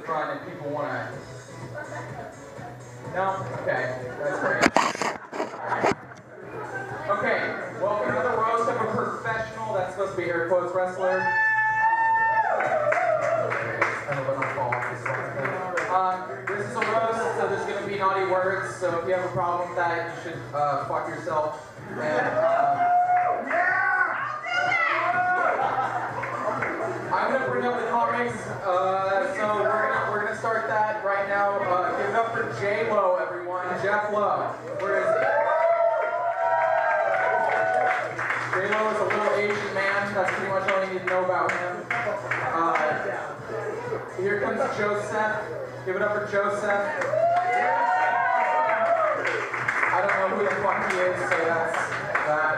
front if people want to. No? Okay, that's great. Alright. Okay, welcome to the roast of a professional, that's supposed to be air quotes, wrestler. This is a roast, so there's going to be naughty words, so if you have a problem with that, you should fuck yourself. And, I'm going to bring up the comics, so we're gonna start that right now. Give it up for J-Lo, everyone. Jeff Lowe. Where is he? J-Lo is a little Asian man. That's pretty much all you need to know about him. Here comes Joseph. Give it up for Joseph. I don't know who the fuck he is, so that's that.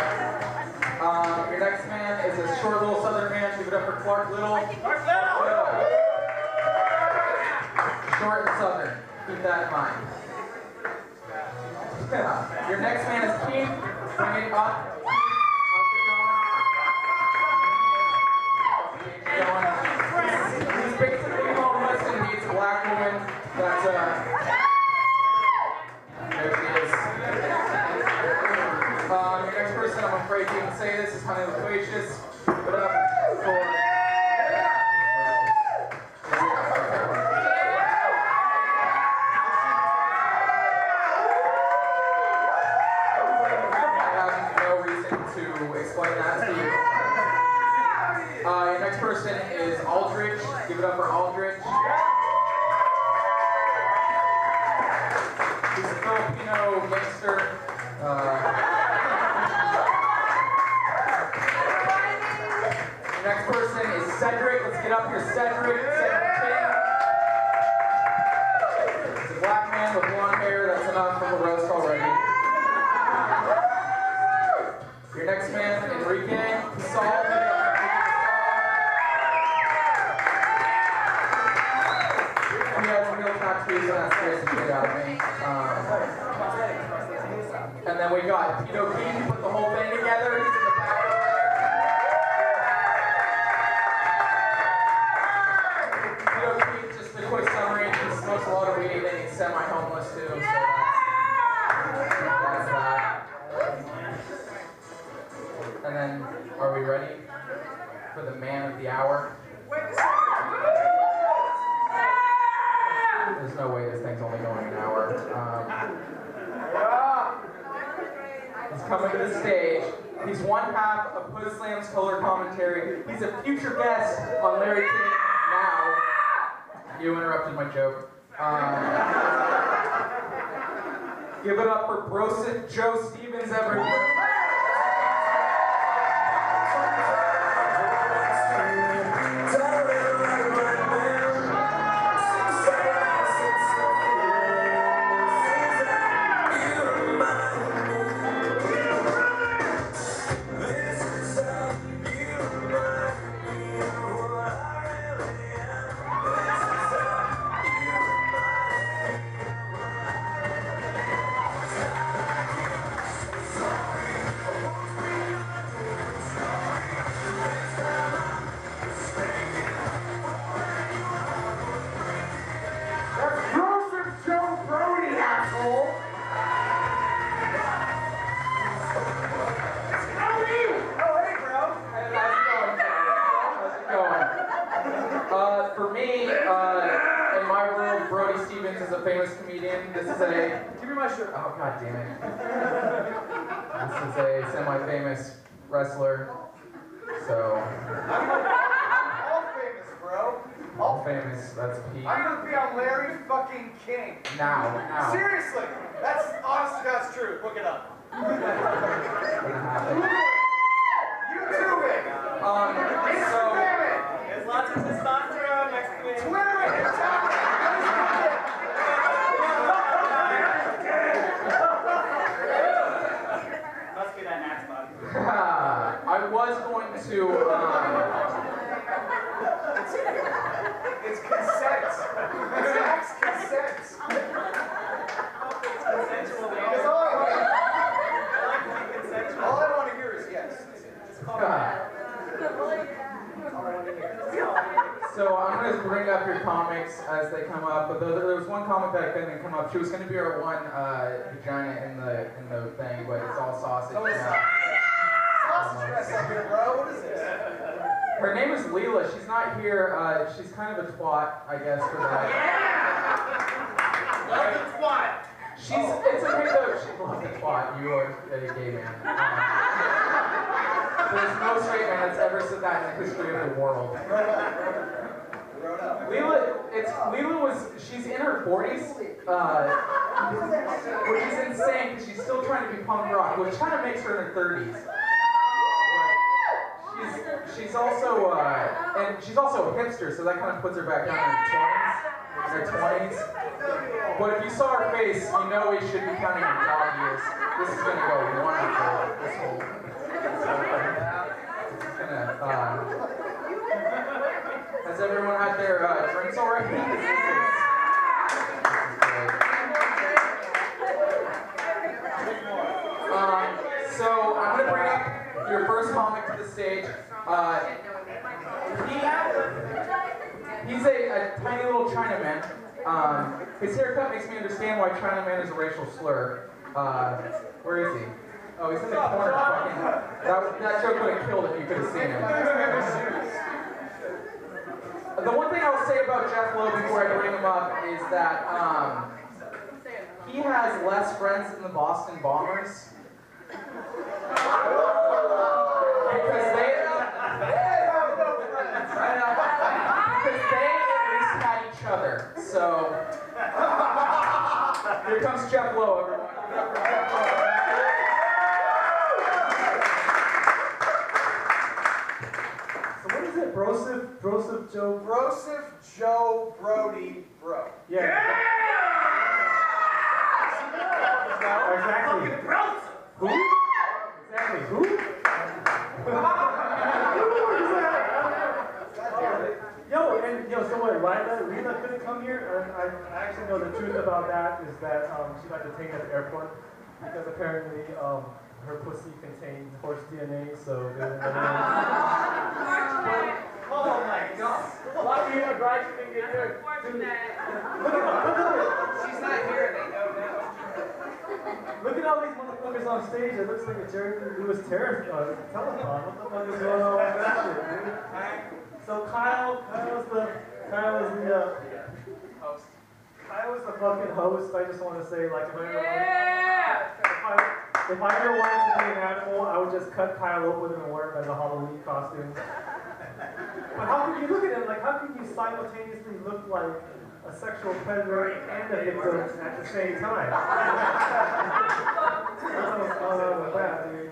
Your next man is a short little southern man. Give it up for Clark Little. Clark Little! Short and southern. Keep that in mind. Your next man is Keith. Bring it up. How's it going? He's basically homeless and needs a black woman. That's there she is. Your next person, I'm afraid you can say this, is kind of Loquacious. Put it up for. Your next person is Aldrich. Give it up for Aldrich. He's a Filipino gangster. Your next person is Cedric. Let's get up here, Cedric. Cedric King. He's a black man with blonde hair. That's enough of a roast already. Your next man, Enrique Casolla. Tattoos, that scares the shit out of me. And then we got Tito King, put the whole thing together. He's in the back. Tito King, just a quick summary. He smokes a lot of weed and he's semi-homeless too. So that's that. And then, are we ready for the man of the hour? There's no way this thing's only going an hour. He's coming to the stage. He's one half of Hood Slam's color commentary. He's a future guest on Larry King Now. You interrupted my joke. Give it up for Broseph Joe Stevens, everyone. For me, in my world, Brody is a famous comedian. This is a... Give me my shirt. Oh, god damn it. This is a semi-famous wrestler. So... All famous, bro. All famous, that's Pete. I'm gonna be on Larry fucking King. Now. Seriously! That's honest to God's truth. Look it up. YouTube it! Instagram it! There's lots of testosterone next to it. Twitter it! Must be that Max body. I was going to... It's consent. It's max consent. It's consensual. Because all I want to hear is yes. It's called that. That's all I want to hear. they come up, but there was one comic that didn't come up. She was going to be our one vagina in the thing, but it's all sausage now. Sausage dress up here, bro. What is this? Her name is Leela. She's not here. She's kind of a twat, I guess, for that. Love the twat. It's okay though. She loves the twat. You are a gay man. There's no straight man that's ever said that in the history of the world. She's in her 40s, which is insane because she's still trying to be punk rock, which kind of makes her in her 30s. She's also a hipster, so that kind of puts her back down in her 20s. But if you saw her face, you know we should be counting her dog years. This is gonna go wonderful. This whole thing. It's gonna. Has everyone had their drinks already? This is great. So I'm gonna bring up your first comic to the stage. He's a tiny little Chinaman. His haircut makes me understand why Chinaman is a racial slur. Where is he? Oh, he's in the corner. That joke would have killed if you could have seen him. The one thing I'll say about Jeff Lowe before I bring him up is that he has less friends than the Boston Bombers. Because they at least had each other. So here comes Jeff Lowe, everyone. So what is it? Broseph Joe, Brody, bro. Yeah. Exactly. Who? Exactly. Who? So what, Rita couldn't come here? I actually know the truth about that is that she got detained at the airport because apparently her pussy contained horse DNA, so they didn't know. Oh my God. Lucky you're glad you didn't get here. Look at She's not here, they know now. Look at all these motherfuckers on stage. It looks like a Jerry Lewis telethon. What the fuck is going on with that shit, dude? So Kyle is the Host. Kyle is the fucking host. I just want to say, like, if I ever wanted to be an animal, I would just cut Kyle open and wear him as a Halloween costume. But how can you look at him? Like, how can you simultaneously look like a sexual predator and a victim at the same time? Dude.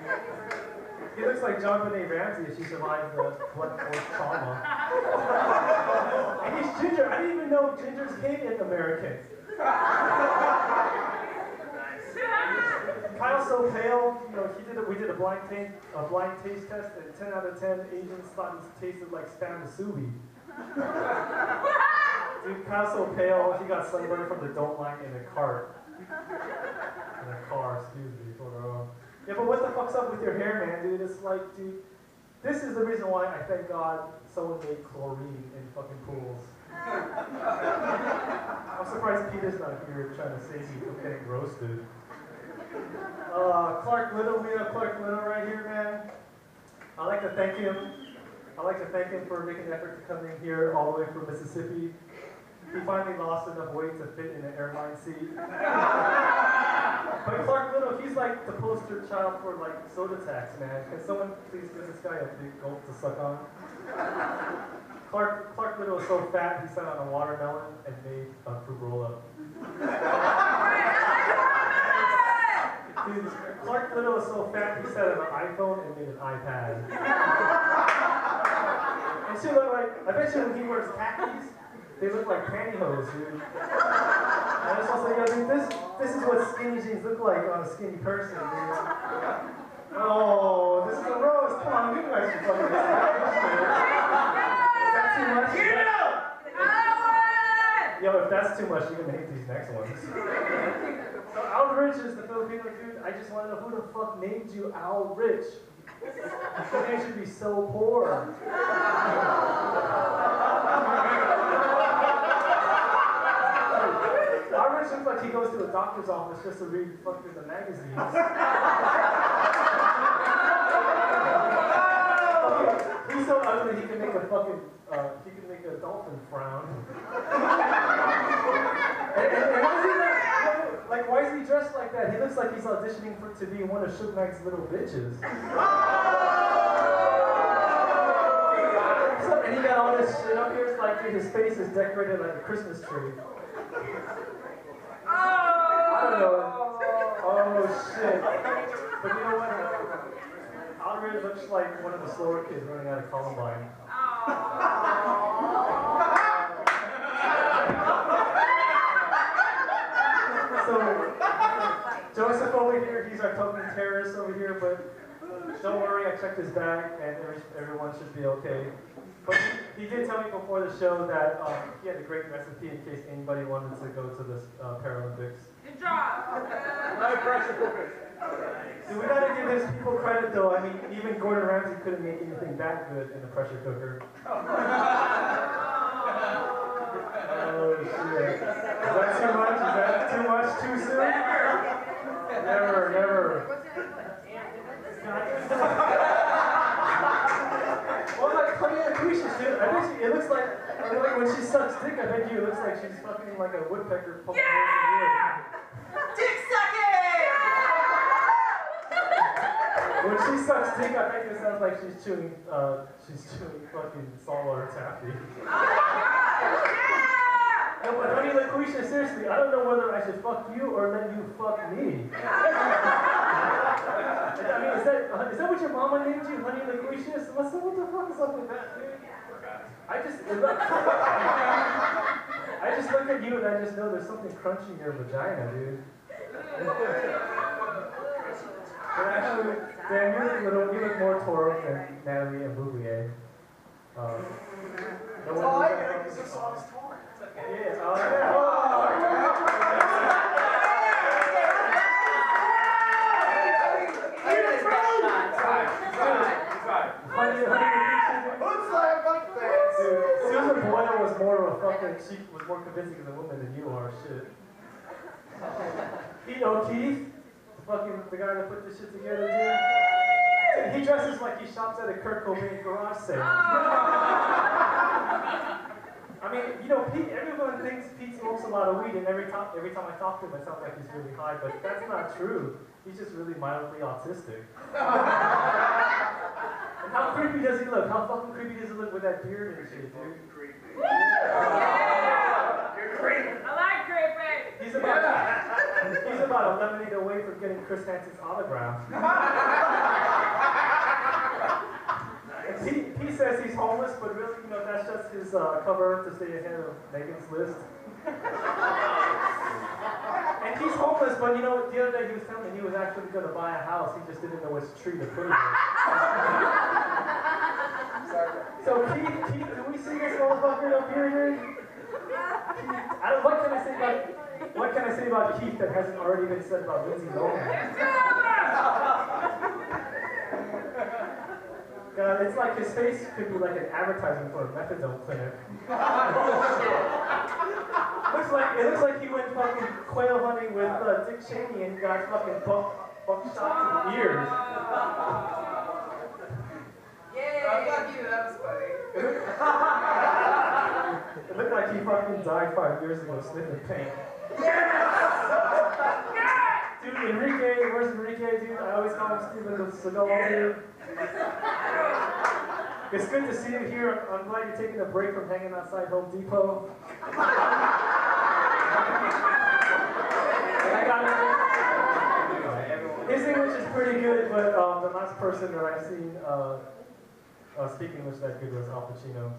He looks like John Benet Ramsey if she survived the blunt force trauma. And he's ginger. I didn't even know gingers came in American. Kyle's so pale. You know, we did a blind taste test, and 10 out of 10 Asians thought he tasted like spam musubi. Dude, Kyle's so pale. He got sunburned from the don't line in a car. Excuse me. Yeah, but what the fuck's up with your hair, man, dude? It's like, dude, this is the reason why I thank God someone made chlorine in fucking pools. I'm surprised Peter's not here trying to save me from getting roasted. Clark Little, we have Clark Little right here, man. I'd like to thank him for making the effort to come in here all the way from Mississippi. He finally lost enough weight to fit in an airline seat. But Clark Little, he's like the poster child for like soda tax, man. Can someone please give this guy a big gulp to suck on? Clark Little was so fat he sat on a watermelon and made a fruit roll-up. Dude, Clark Little was so fat he sat on an iPhone and made an iPad. And she looked like, I bet you when he wears khakis, they look like pantyhose, dude. And I was also like, yo, dude, this is what skinny jeans look like on a skinny person, dude. Oh, this is a roast. Come on, you guys should fucking get that. Is that too much? Get out! Yo, if that's too much, you're gonna hate these next ones. So Aldrich is the Filipino dude. I just want to know who the fuck named you Aldrich? Your name should be so poor. of looks like he goes to a doctor's office just to read fucking the magazines. He's so ugly he can make a fucking, he can make a dolphin frown. and why is he like, why is he dressed like that? He looks like he's auditioning to be one of Suge Knight's little bitches. And he got all this shit up here, it's like his face is decorated like a Christmas tree. I don't know. Oh shit. But you know what? Aldrich looks like one of the slower kids running out of Columbine. So, Joseph over here, he's our token terrorist over here, but don't worry, I checked his bag and everyone should be okay. But he did tell me before the show that he had a great recipe in case anybody wanted to go to this Paralympics. Good job! No pressure cooker. So we gotta give his people credit though. I mean, even Gordon Ramsay couldn't make anything that good in the pressure cooker. Oh shit. Is that too much? Is that too much? Too soon? Never, never. Well, like Honey Loquacious, dude. I bet you, it looks like when she sucks dick, I bet you it looks like she's fucking like a woodpecker poking holes in the wood. Dick sucking! When she sucks dick, I bet it sounds like she's chewing fucking saltwater taffy. No, but Honey Loquacious, seriously, I don't know whether I should fuck you or let you fuck me. I mean, is that what your mama named you, Honey Loquacious? What the fuck is up with that, dude? I just look at you and I just know there's something crunchy in your vagina, dude. But actually, Dan, you look more Toro than Natalie and Bouvier. That's all I think is this song's torn. Yeah, Susan Boyle was more of a fucking, she was more convincing as a woman than you are, shit. Pete O'Keefe, the guy that put this shit together, dude. He dresses like he shops at a Kurt Cobain garage sale. I mean, you know, everyone thinks Pete smokes a lot of weed, and every time I talk to him, it sounds like he's really high, but that's not true. He's just really mildly autistic. And how creepy does he look? How fucking creepy does he look with that beard and shit, dude? Yeah! You're creepy. I like creepy. He's about a lemonade away from getting Chris Hansen's autograph. He says he's homeless, but really, you know, that's just his cover to stay ahead of Megan's list. And he's homeless, but you know, the other day he was telling me he was actually going to buy a house. He just didn't know which tree to put it in. So Keith, do we see this motherfucker up here, dude? What can I say about Keith that hasn't already been said about Lindsay Lohan? God, it's like his face could be like an advertisement for a methadone clinic. It looks like he went fucking quail hunting with Dick Cheney and got fucking buckshot to the ears. Yay! Fuck you, that was funny. It looked like he fucking died 5 years ago sniffing paint. Dude, Enrique, where's Enrique, dude? I always call him Steven Seagal, dude. It's good to see you here. I'm glad you're taking a break from hanging outside Home Depot. His English is pretty good, but the last person that I've seen speak English that good was Al Pacino.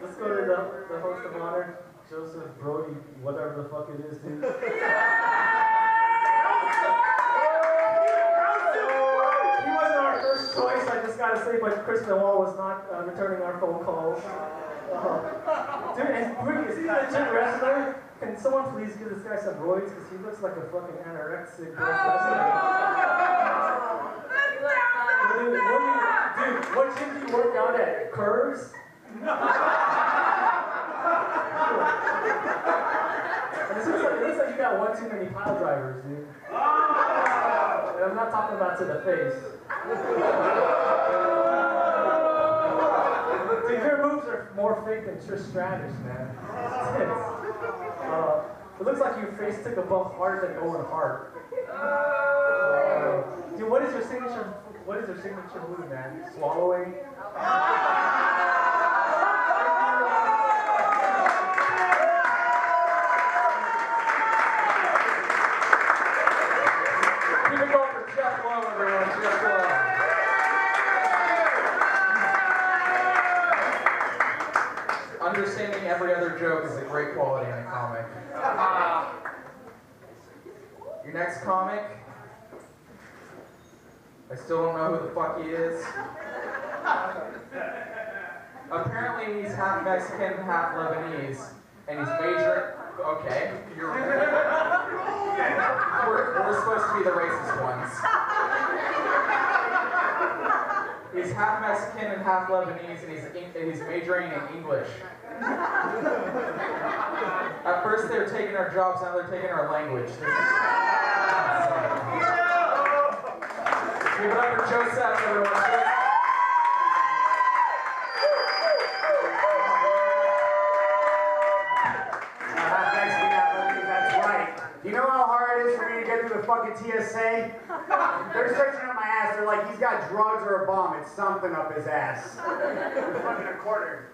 Let's go to the host of honor, Joseph, Brody, whatever the fuck it is, dude. He wasn't our first choice, I just gotta say, but Chris Noel was not returning our phone calls. Dude, and Brody, is he a legit wrestler? Can someone please give this guy some roids? Because he looks like a fucking anorexic wrestler. Dude, what gym do you work out at? Curves? got one too many pile drivers, dude. And I'm not talking about to the face. Dude, your moves are more fake than Trish Stratus, man. It looks like your face took a bump harder than Owen Hart. Dude, what is your signature move, man? Swallowing? Keep it going for Jeff Lowe, everyone. Jeff Lowe. Understanding every other joke is a great quality in a comic. Your next comic, I still don't know who the fuck he is. Apparently he's half Mexican, half Lebanese, and he's majoring. Okay, we're supposed to be the racist ones. He's half Mexican and half Lebanese, and he's majoring in English. At first they were taking our jobs, now they're taking our language. This is give it up for Joseph, everyone. That's right. You know how hard it is for me to get through the fucking TSA? They're searching on my ass. They're like, he's got drugs or a bomb. It's something up his ass. They're fucking a quarter.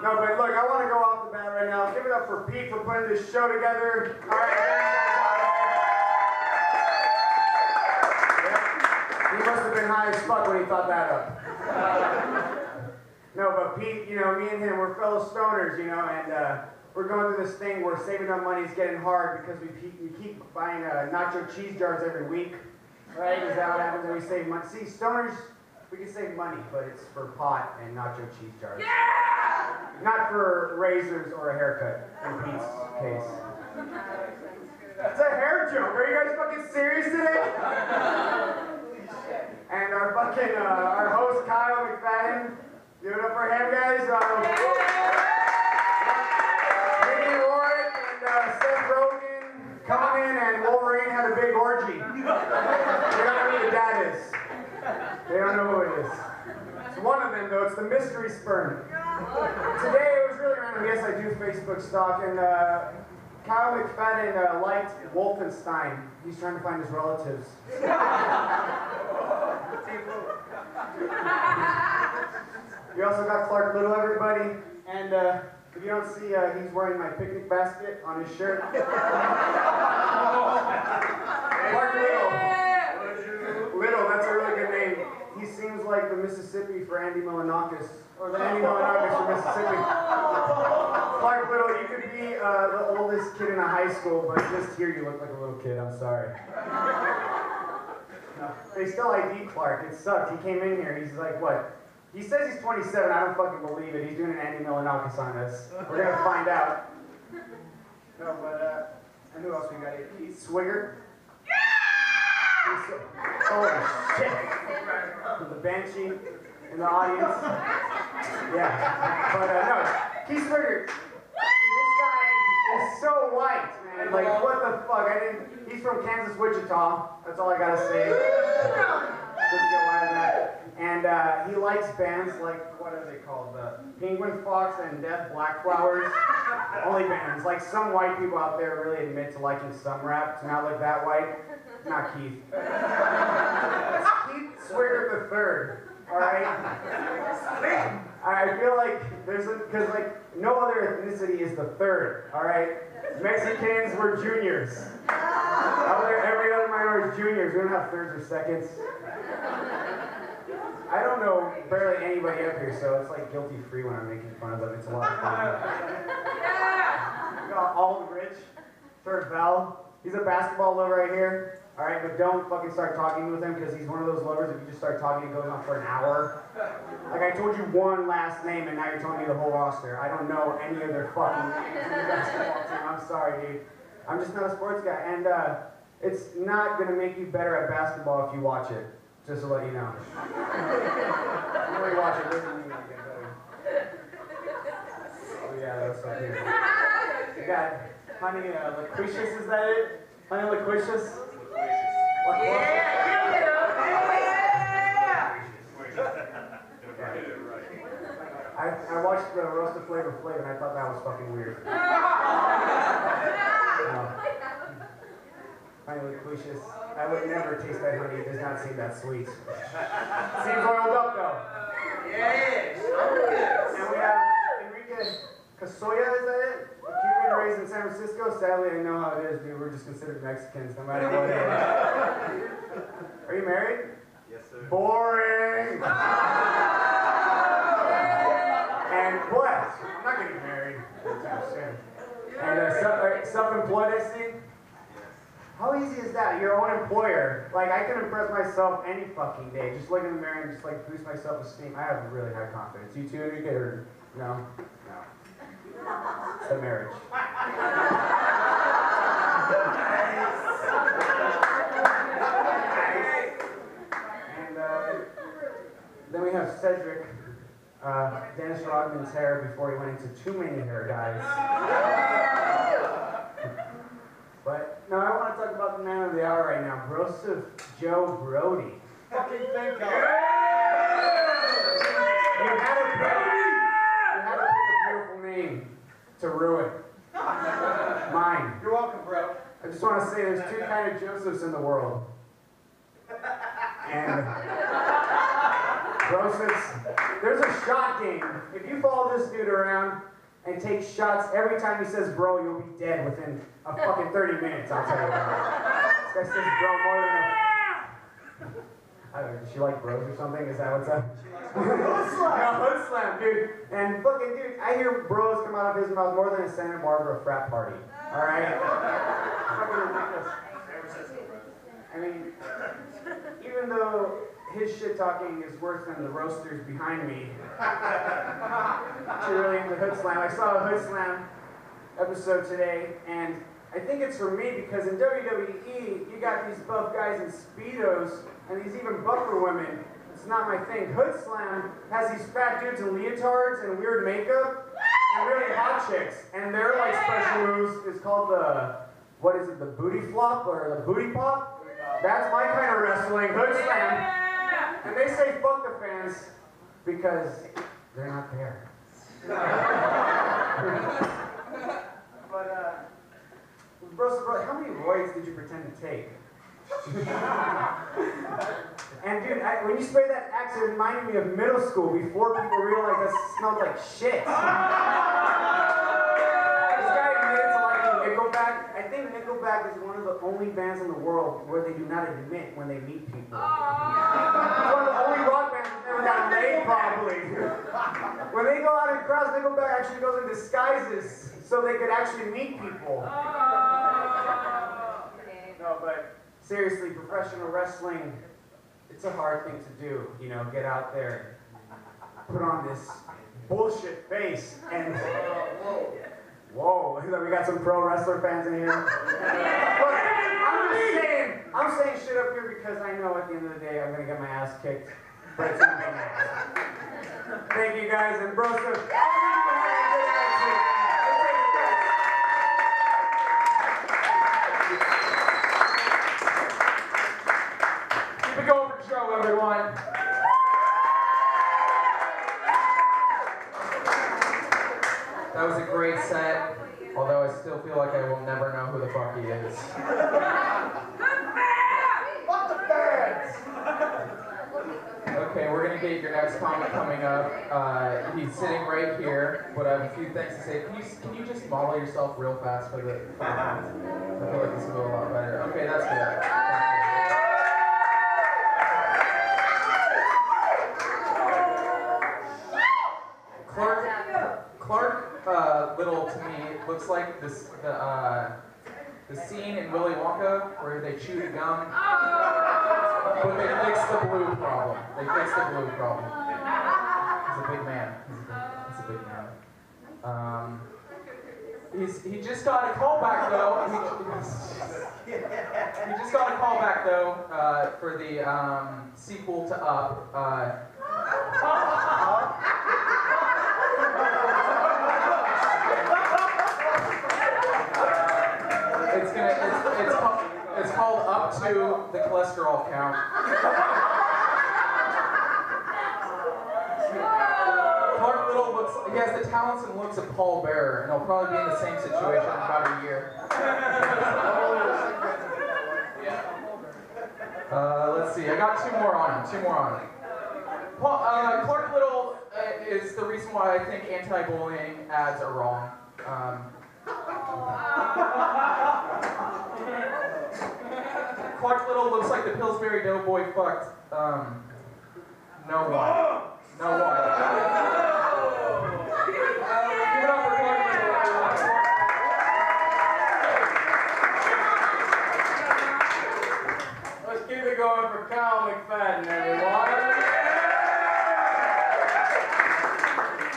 No, but look, I want to go off the bat right now. Give it up for Pete for putting this show together. All right, he must have been high as fuck when he thought that up. No, but Pete, you know, me and him, we're fellow stoners, you know, and we're going through this thing where saving our money is getting hard because we keep buying nacho cheese jars every week, right? Is that what happens when we save money? See, stoners, we can save money, but it's for pot and nacho cheese jars. Yeah! Not for razors or a haircut, in Pete's case. That's a hair joke. Are you guys fucking serious today? And our fucking, our host, Kyle McFadden. Give it up for him, guys. Seph coming in, and Wolverine had a big orgy. They don't know who the dad is. They don't know who it is. It's one of them, though. It's the mystery sperm. Today, it was really random. Yes, I do Facebook stalk, and Kyle McFadden liked Wolfenstein. He's trying to find his relatives. You also got Clark Little, everybody, and if you don't see, he's wearing my picnic basket on his shirt. Clark Little. Little, that's a really good name. He seems like the Mississippi for Andy Milonakis, or the Andy Milonakis for Mississippi. Clark Little, you could be the oldest kid in a high school, but just here you look like a little kid, I'm sorry. No, they still ID Clark, it sucked. He came in here, he's like, what? He says he's 27, I don't fucking believe it. He's doing an Andy Milonakis on us. We're gonna find out. No, but, and who else we got here? He's Swiggart. Oh shit! The Banshee in the audience. Yeah. But no, Keith Swiggart. This guy is so white, man. Like, what the fuck? He's from Kansas, Wichita. That's all I gotta say. Doesn't get why that. And he likes bands like, what are they called? Penguin Fox and Death Black Flowers. Only bands. Like, some white people out there really admit to liking some rap. To not look that white. Not Keith. It's Keith Swiggart III. Alright? I feel like there's because like no other ethnicity is the third. Alright? Mexicans were juniors. Every other minority is juniors. We don't have thirds or seconds. I don't know barely anybody up here, so it's like guilty free when I'm making fun of them. It's a lot of fun. We got Aldrich Teruel. He's a basketball lover right here. Alright, but don't fucking start talking with him because he's one of those lovers, if you just start talking, it goes on for an hour. Like, I told you one last name and now you're telling me the whole roster. I don't know any of their fucking names in the basketball team. I'm sorry, dude. I'm just not a sports guy. And it's not going to make you better at basketball if you watch it. Just to let you know. When you watch it, doesn't mean you get better. Oh yeah, that's up here. You got Honey Loquacious, is that it? Honey Loquacious? I watched the RoastSF Flavor Flav and I thought that was fucking weird. Honey Loquacious. I would never taste that honey. It does not seem that sweet. Seems oiled up though. Yes. And we have Enrique Casolla, is that it? Cuban raised in San Francisco. Sadly, I know how it is, dude. We're just considered Mexicans no matter what it is. Are you married? Yes, sir. Boring! And what? I'm not getting married anytime soon. And self-employed, I see? How easy is that? Your own employer. Like, I can impress myself any fucking day. Just look in the mirror and just, like, boost my self-esteem. I have really high confidence. You too, Enrique, or no? No. It's the marriage. And then we have Cedric, Dennis Rodman's hair before he went into too many hair dyes. But no, I want to talk about the man of the hour right now, Broseph Joe Brody. Fucking thank God. You had to pick a beautiful name to ruin. Mine. You're welcome, bro. I just want to say there's two kind of Josephs in the world. And Broseph's, there's a shot game. If you follow this dude around and take shots every time he says bro, you'll be dead within a fucking 30 minutes, I'll tell you that. This guy says bro more than I don't know, does she like bros or something? Is that what's up? Hood slam, dude. And fucking dude, I hear bros come out of his mouth more than a Santa Barbara frat party. Alright? Fucking ridiculous. I mean, even though his shit talking is worse than the roasters behind me, really into Hood Slam. I saw a Hood Slam episode today, and I think it's for me because in WWE, you got these buff guys in Speedos, and these even buffer women. It's not my thing. Hood Slam has these fat dudes in leotards and weird makeup, and really hot chicks. And their like special moves is called the, what is it, the booty flop or the booty pop? That's my kind of wrestling, Hood Slam. And they say fuck the fans because they're not there. But, Broseph, how many roids did you pretend to take? And dude, when you sprayed that Axe, it reminded me of middle school before people realized that smelled like shit. This guy admitted to liking Nickelback. I think Nickelback is one of the only bands in the world where they do not admit when they meet people. It's one of the only rock bands that never got laid properly. When they go out in crowds, Nickelback actually goes in disguises so they could actually meet people. No, but seriously, professional wrestling, it's a hard thing to do, you know, get out there, put on this bullshit face, and whoa, we got some pro wrestler fans in here. Look, I'm saying shit up here because I know at the end of the day I'm gonna get my ass kicked, but it's gonna be nice. Thank you guys, and Broseph. Keep it going for Joe, everyone. That was a great set, although I still feel like I will never know who the fuck he is. Fuck the fans! Okay, we're gonna get your next comic coming up. He's sitting right here, but I have a few things to say. Can you just model yourself real fast for the fans? I feel like this will go a lot better. Okay, that's good. Clark Little to me looks like the scene in Willy Wonka where they chew the gum, but they fixed the blue problem. They fixed the blue problem. He's a big man. He's a big man. He just got a callback though. He just got a callback though for the sequel to Up. also the cholesterol count. Clark Little he has the talents and looks of Paul Bearer, and he'll probably be in the same situation in about a year. Let's see, I got two more on him. Clark Little is the reason why I think anti-bullying ads are wrong. Clark Little looks like the Pillsbury Doughboy fucked, no one. No one. Give it up for Clark Little. Let's keep it going for Kyle McFadden, everyone.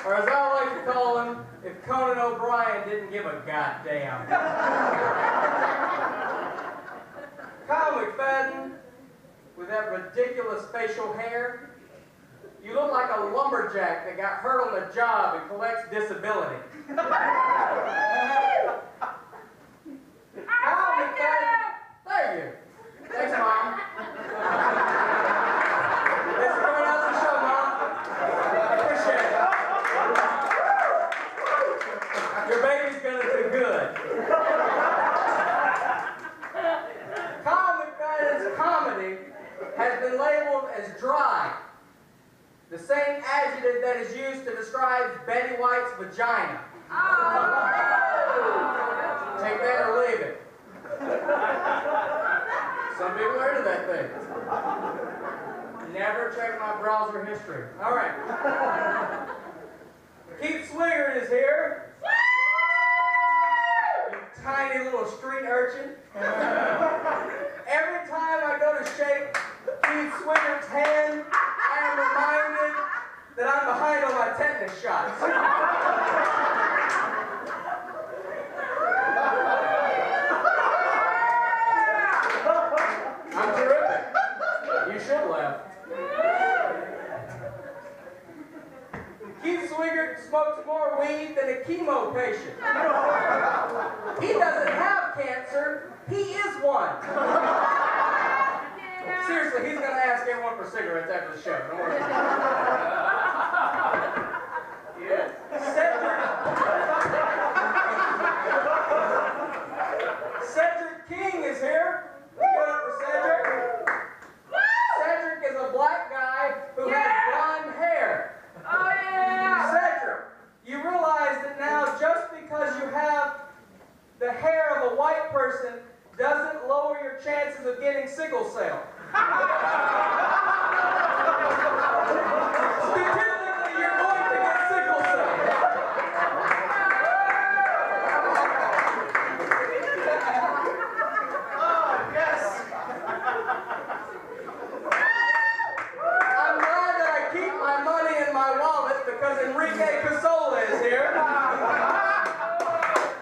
Or as I like to call him, if Conan O'Brien didn't give a goddamn. Kyle McFadden, with that ridiculous facial hair, you look like a lumberjack that got hurt on the job and collects disability. Kyle McFadden, thank you. Thanks, Mom. Thanks for coming out to the show, Mom. Appreciate it. Your baby's gonna do good. Kyle McFadden's comedy has been labeled as dry. The same adjective that is used to describe Betty White's vagina. Take that or leave it. Some people are into that thing. Never check my browser history. All right. Keith Swiggart is here. You tiny little street urchin. Every time I go to shake Keith Swiggart's hand, I am reminded that I'm behind on my tetanus shots. I'm terrific. You should laugh. Keith Swiggart smokes more weed than a chemo patient. He doesn't have cancer, he is one. Seriously, he's going to ask everyone for cigarettes after the show. Don't worry. Yeah. Cedric King is here. Give it up for Cedric. Cedric is a black guy who has blonde hair. Oh, yeah! Cedric, you realize that now just because you have the hair of a white person doesn't lower your chances of getting sickle cell. Statistically, you're going to get sickle cell. Oh, yes. I'm glad that I keep my money in my wallet because Enrique Casolla is here.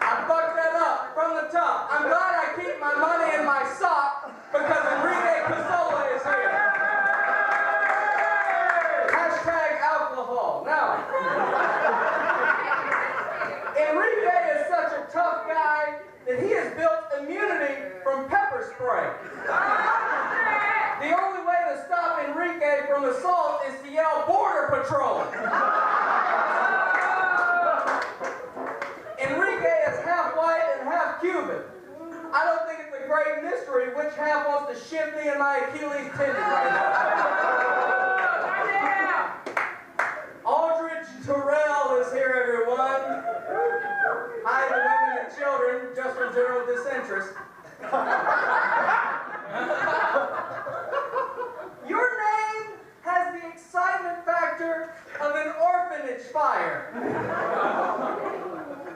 I fucked that up from the top. I'm glad I keep my money in my sock because Enrique Casolla is here. Hashtag alcohol. Now, Enrique is such a tough guy that he has built immunity from pepper spray. The only way to stop Enrique from assault is to yell Border Patrol. Enrique is half white and half Cuban. I don't think it's a great mystery which half wants to ship me in my Achilles tendon right now. Aldrich Teruel is here, everyone. Hi to women and children, just for general disinterest. Your name has the excitement factor of an orphanage fire.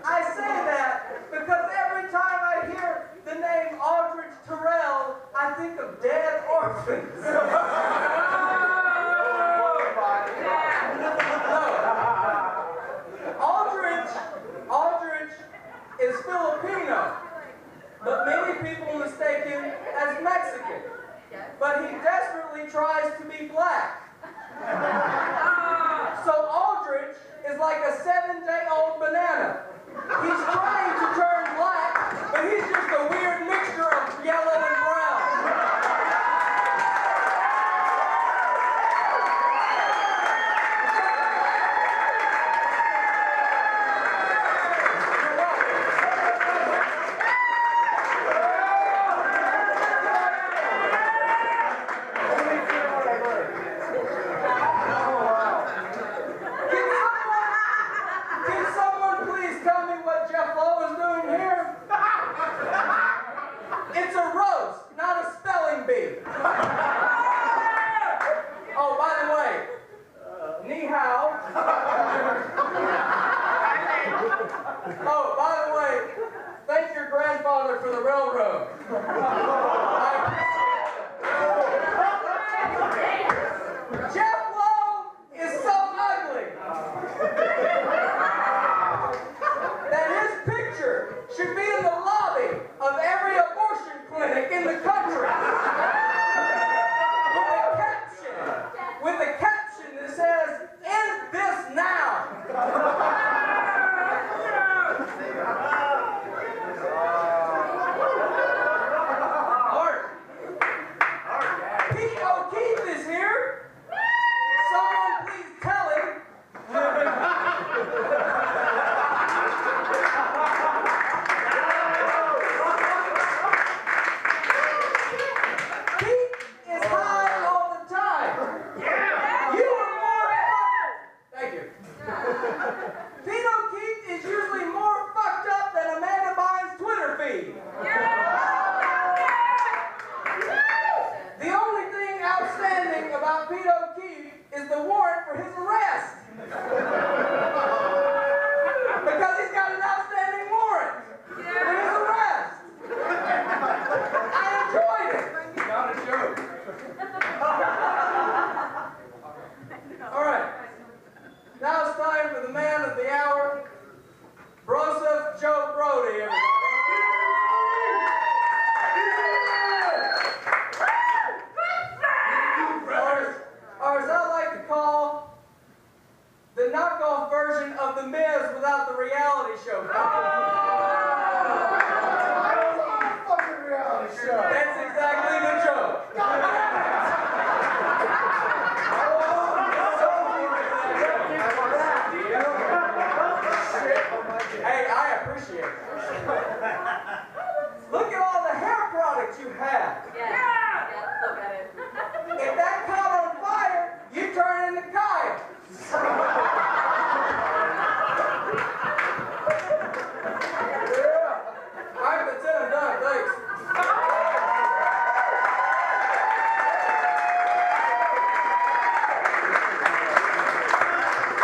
I say that because every time I hear the name Aldrich Teruel, I think of dead orphans. Aldrich is Filipino, but many people mistake him as Mexican. But he desperately tries to be black. So Aldrich is like a 7-day-old banana. He's trying to turn black, but he's just a weird mixture of yellow and brown. your grandfather for the railroad. I appreciate that. Jeff Lowe is so ugly that his picture should be in the lobby of every abortion clinic in the country. With a caption that says, "End this now." Pete O'Keefe is here. Someone please tell him. Pete is high all the time. You are more thank you. Pete O'Keefe is usually more fucked up than Amanda Bynes' Twitter feed. The only thing outstanding about Pete O'Keefe is the warrant for his arrest. Because he's got an outstanding warrant for his arrest. I enjoyed it. Not a joke. All right. Now it's time for the man of the hour, Broseph Joe Brody, everybody. Or as I like to call, the knockoff version of The Miz without the reality show. That's exactly the joke. Hey, I appreciate it. Look at all the hair products you have. Yeah, look at it. If that caught on fire, you turn into Kyle. All right, that's it. I'm done. Thanks.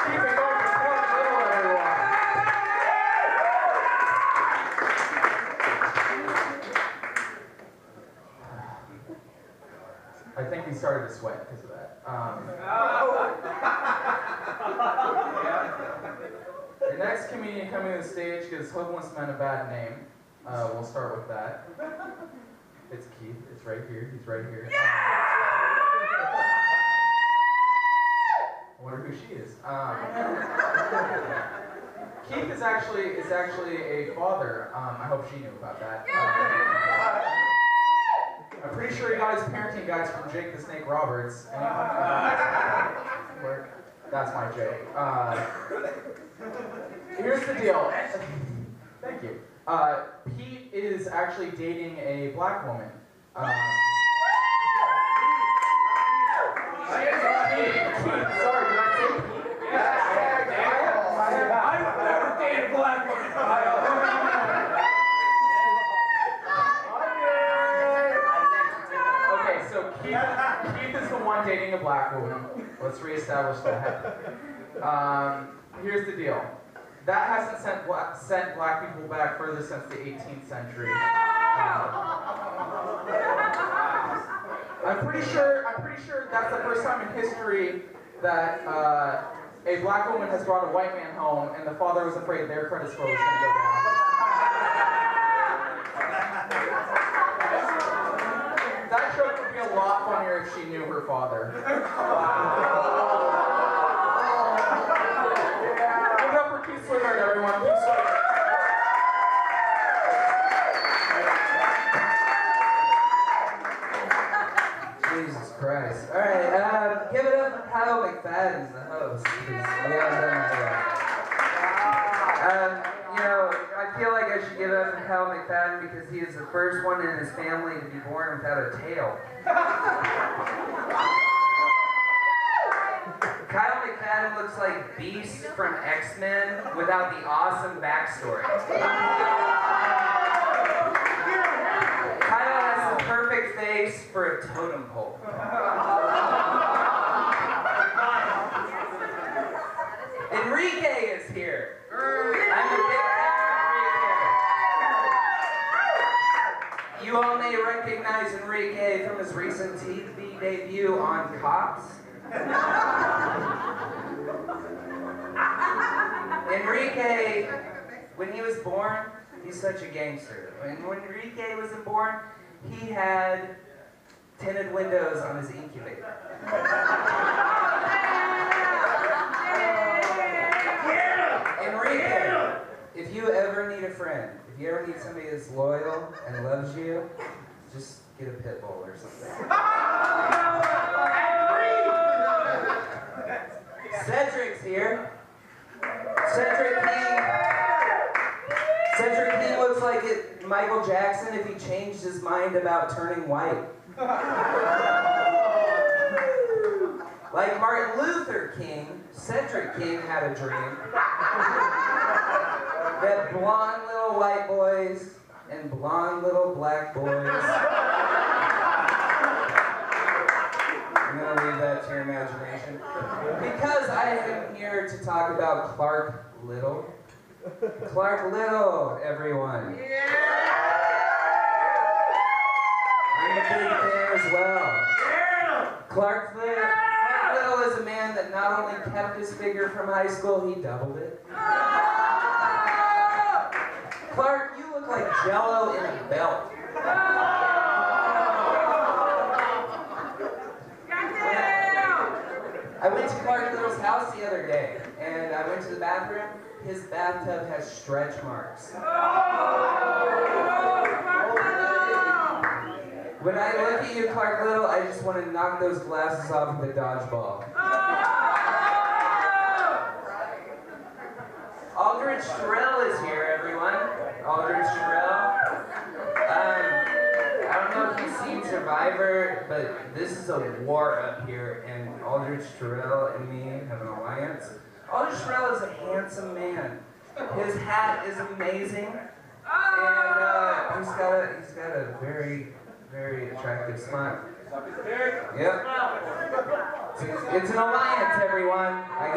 Keep it going for 20 little, everyone. I think he started to sweat because of that. The next comedian coming to the stage gives homeless men a bad name. We'll start with that. It's Keith. It's right here. He's right here. I wonder who she is. Keith is actually a father. I hope she knew about that. I'm pretty sure he got his parenting guides from Jake the Snake Roberts. That's my joke. Here's the deal. Thank you. Pete is actually dating a black woman. Sorry, did I say Pete? I've never dated a black woman. Okay, so Keith is the one dating a black woman. Let's reestablish that. Here's the deal. That hasn't sent black people back further since the 18th century. I'm pretty sure that's the first time in history that a black woman has brought a white man home, and the father was afraid their credit score was going to go down. That joke would be a lot funnier if she knew her father. Give it up for Keith Swiggart, everyone. Keith Swiggart. Jesus Christ. Alright, give it up for Kyle McFadden's the host. I feel like I should give it up for Kyle McFadden because he is the first one in his family to be born without a tail. Kyle McFadden looks like Beast from X-Men without the awesome backstory. Kyle has the perfect face for a totem pole. Enrique is here. I'm a big fan of Enrique. You all may recognize Enrique from his recent TV debut on Cops. Enrique, when he was born, he's such a gangster. When Enrique was born, he had tinted windows on his incubator. Enrique, if you ever need a friend, if you ever need somebody that's loyal and loves you, just get a pit bull or something. Cedric's here. Cedric King looks like Michael Jackson if he changed his mind about turning white. Like Martin Luther King, Cedric King had a dream that blonde little white boys and blonde little black boys. I'm gonna leave that to your imagination. Because I am here to talk about Clark Little. Clark Little, everyone. I'm a big fan as well. Clark Little is a man that not only kept his figure from high school, he doubled it. Clark, you look like Jell-O in a belt. I went to Clark Little's house the other day, and I went to the bathroom. His bathtub has stretch marks. When I look at you, Clark Little, I just want to knock those glasses off with a dodgeball. Aldrich Teruel is here, everyone. Aldrich Teruel. I don't know if you've seen Survivor, but this is a war up here, and Aldrich Teruel and me have an alliance. Aldrich Teruel is a handsome man. His hat is amazing, and he's got a very, very attractive smile. Yep. It's an alliance, everyone. I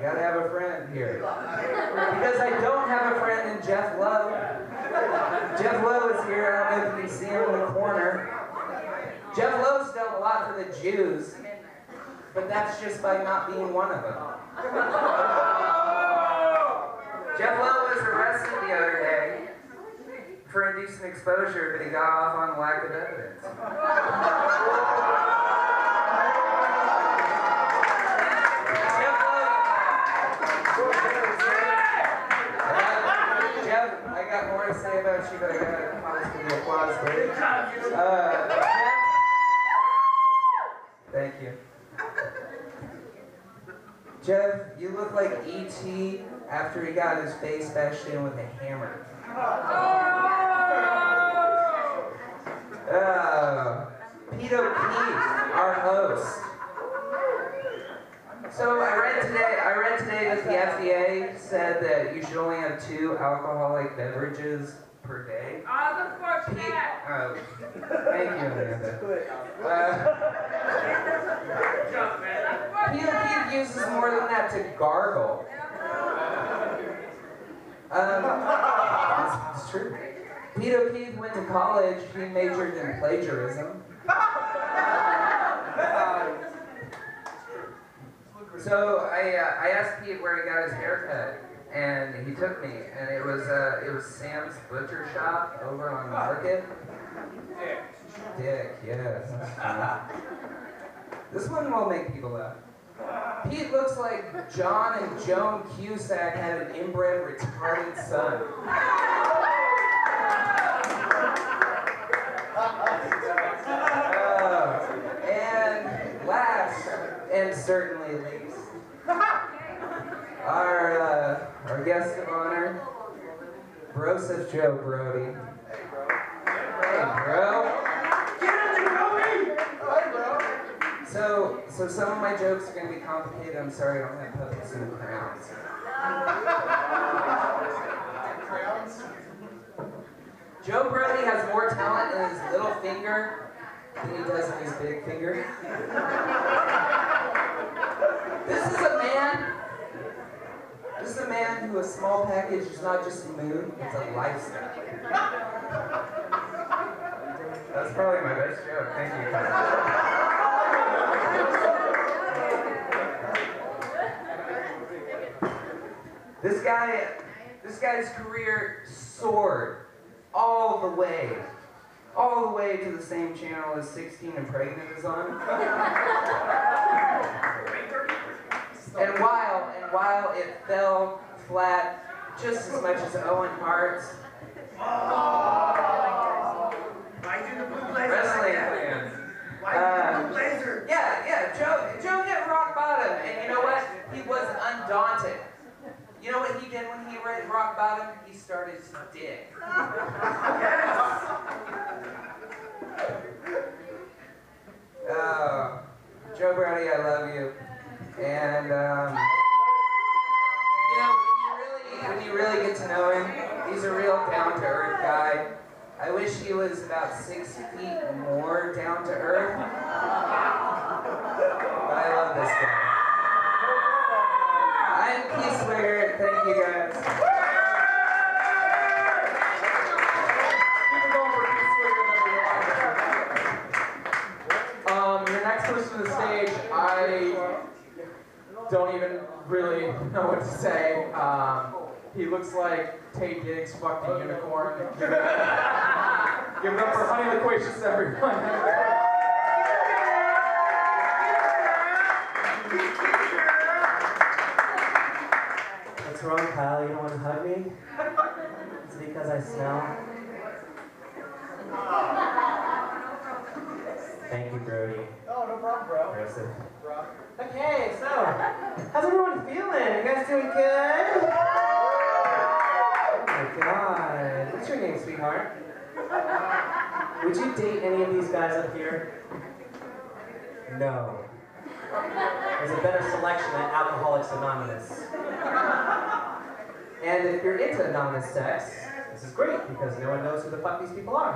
gotta have a friend here. Because I don't have a friend in Jeff Lowe. Jeff Lowe is here. I don't know if you can see him in the corner. Jeff Lowe's done a lot for the Jews, but that's just by not being one of them. Jeff Lowe was arrested the other day for indecent exposure, but he got off on lack of evidence. Jeff, I got more to say about you, but I gotta promise for the applause, buddy. Jeff, thank you. Jeff, you look like E.T. after he got his face bashed in with a hammer. Peter Keith, our host. So I read today that the FDA said that you should only have 2 alcoholic beverages per day. Thank you, Amanda. Peter Keith uses more than that to gargle. It's true. Peter Keith went to college. He majored in plagiarism. So I asked Pete where he got his haircut, and he took me, and it was Sam's Butcher Shop over on Market. Dick, yes. This one will make people laugh. Pete looks like John and Joan Cusack had an inbred retarded son. And last, and certainly least, our guest of honor, Broseph Joe Brody. Hey, bro. So some of my jokes are going to be complicated. I'm sorry, I don't have puppets and crowns. Joe Brody has more talent in his little finger than he does in his big finger. This is a man you a small package is not just a mood, it's a lifestyle. That's probably my best joke. Thank you. This guy's career soared all the way to the same channel as 16 and Pregnant is on. And while it fell flat just as much as Owen Hart's wrestling fans. Joe hit rock bottom, and you know what? He was undaunted. You know what he did when he hit rock bottom? He started to dig. Oh, Joe Brody, I love you. And you know, when you really get to know him, he's a real down-to-earth guy. I wish he was about 6 feet more down-to-earth. But I love this guy. I'm Swiggart. Thank you, guys. Keep it going for Swiggart, your next person to the stage, I don't even really know what to say. He looks like Tate Diggs fucked a unicorn. Give it up for Honey Loquacious, everyone. What's wrong, Kyle? You don't want to hug me? Is it because I smell? Thank you, Brody. Oh, no problem, bro. Broseph. Okay, so, how's everyone feeling? You guys doing good? Oh my god. What's your name, sweetheart? Would you date any of these guys up here? No. There's a better selection at Alcoholics Anonymous. And if you're into anonymous sex, this is great because no one knows who the fuck these people are.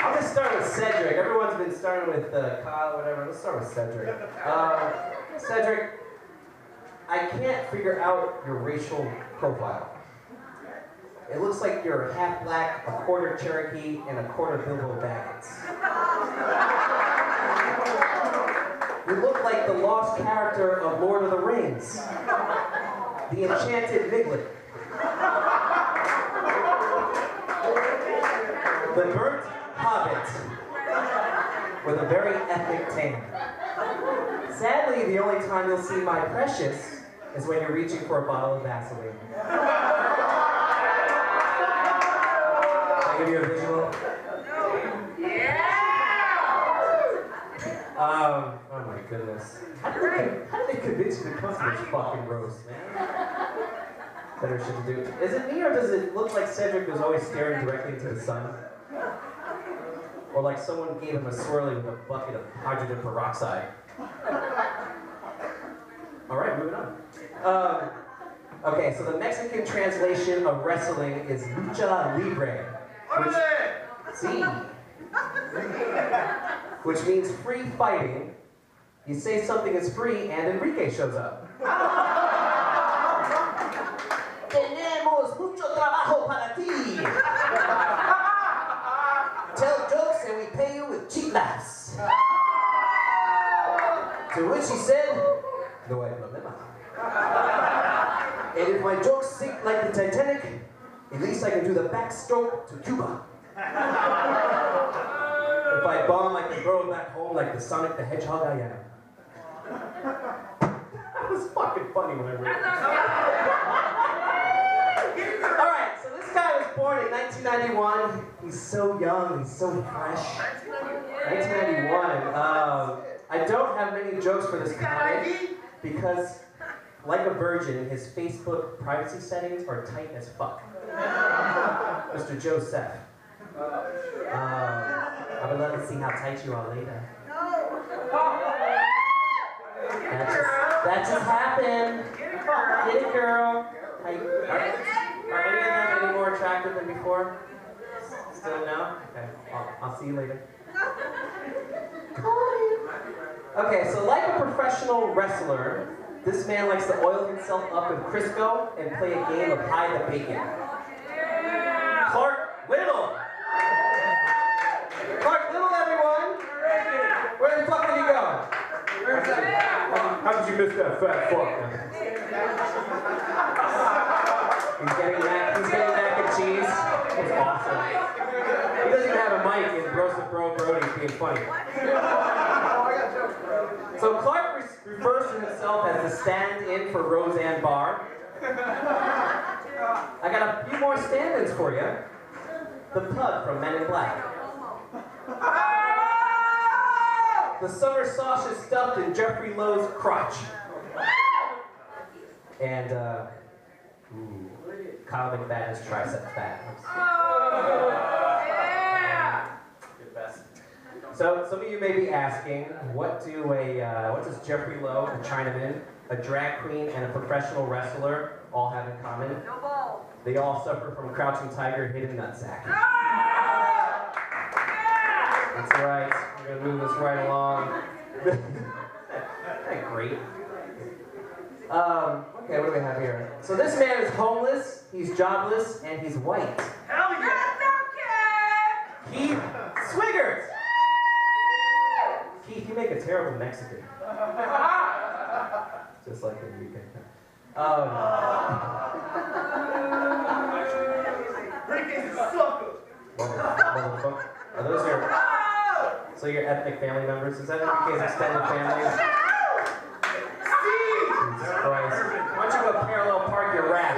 I'll just start with Cedric. Everyone's been starting with Kyle, whatever. Let's start with Cedric. Cedric, I can't figure out your racial profile. It looks like you're half black, a quarter Cherokee, and a quarter Bilbo Baggins. You look like the lost character of Lord of the Rings, the enchanted Miglet. The burnt hobbit with a very ethnic tan. Sadly, the only time you'll see my precious is when you're reaching for a bottle of Vaseline. Can I give you a visual? Oh my goodness. How did they convince you to come to this fucking roast, man? Better shit to do. Is it me or does it look like Cedric was always staring directly into the sun? Or like someone gave him a swirly with a bucket of hydrogen peroxide? Alright, moving on. Okay, so the Mexican translation of wrestling is lucha libre. Which means free fighting. You say something is free and Enrique shows up. Tenemos mucho trabajo para ti. Tell jokes and we pay you with cheap laughs. To which he said, no hay problema. And if my jokes sink like the Titanic, at least I can do the backstroke to Cuba. If I bomb, I can throw it back home like the Sonic the Hedgehog I am. That was fucking funny when I read it. Alright, so this guy was born in 1991. He's so young, he's so fresh. 1991. I don't have many jokes for this comic because, like a virgin, his Facebook privacy settings are tight as fuck. Mr. Joe Seph. I would love to see how tight you are later. That just happened. Get it, girl. Are any of them any more attractive than before? Still no? Okay, I'll see you later. Okay, so like a professional wrestler, This man likes to oil himself up with Crisco and play a game of hide the bacon. Clark Little! Clark Little, everyone! Where the fuck did he go? How did you miss that fat fuck? He's getting mac and cheese. It's awesome. He doesn't even have a mic and Broseph Brody's being funny. So Clark refers to himself as the stand-in for Roseanne Barr. I got a few more stand-ins for you. The pug from Men in Black. The summer sausage stuffed in Jeffrey Lowe's crotch. And, Kyle McFadden's tricep fat. Good best. So, some of you may be asking, what does Jeffrey Lowe, a Chinaman, a drag queen, and a professional wrestler all have in common? No balls. They all suffer from crouching tiger, hidden nutsack. That's right. We're gonna move this right along. Great. Okay, what do we have here? So this man is homeless, he's jobless, and he's white. Hell yeah! Keith Swiggart! Keith, you make a terrible Mexican. Just like Enrique. Motherfucker. Are those your... So your ethnic family members? Is that Enrique's extended family? Jesus Christ. Why don't you go parallel park your rap?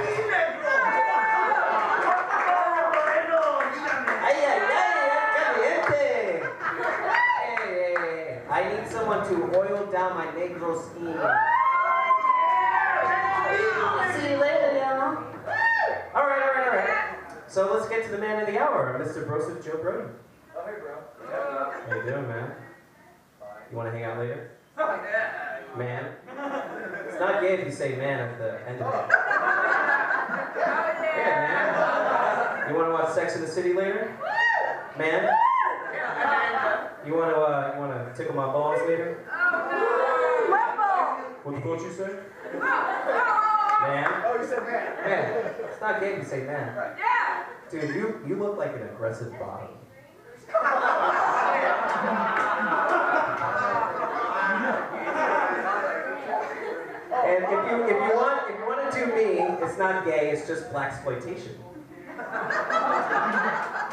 I need someone to oil down my negro skin. See you later, y'all. All right. So let's get to the man of the hour, Mr. Broseph Joe Brody. Oh, hey, bro. How you doing, man? You want to hang out later? Man? It's not gay if you say man at the end of it. Yeah, man. You want to watch Sex in the City later? Man? You want to tickle my balls later? What the fuck you say? Man? Oh, you said man. Man. It's not gay if you say man. Yeah. Dude, you look like an aggressive bottom. And if you want to do me, it's not gay, it's just blaxploitation.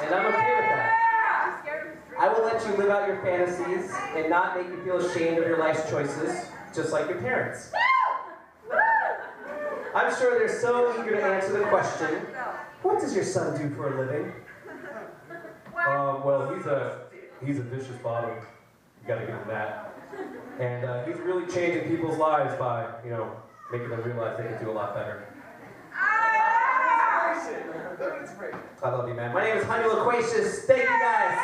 And I'm okay with that. I will let you live out your fantasies and not make you feel ashamed of your life's choices, just like your parents. I'm sure they're so eager to answer the question, what does your son do for a living? Well, he's a vicious bottom. You gotta give him that. And he's really changing people's lives by, making them realize they can do a lot better. I love you, man. My name is Honey Loquacious. Thank you, guys.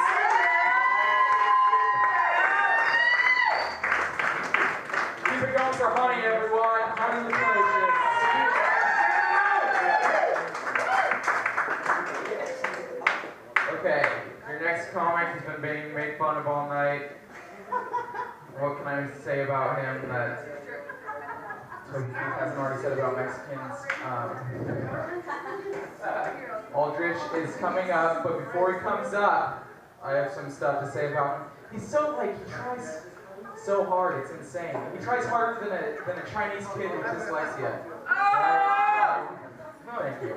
Keep it going for Honey, everyone. Honey Loquacious. Okay, your next comic has been being made fun of all night. What can I say about him that Toby Keith hasn't already said about Mexicans? Aldrich is coming up, but before he comes up, I have some stuff to say about him. He's so, he tries so hard, it's insane. He tries harder than a Chinese kid with dyslexia. Right? Thank you.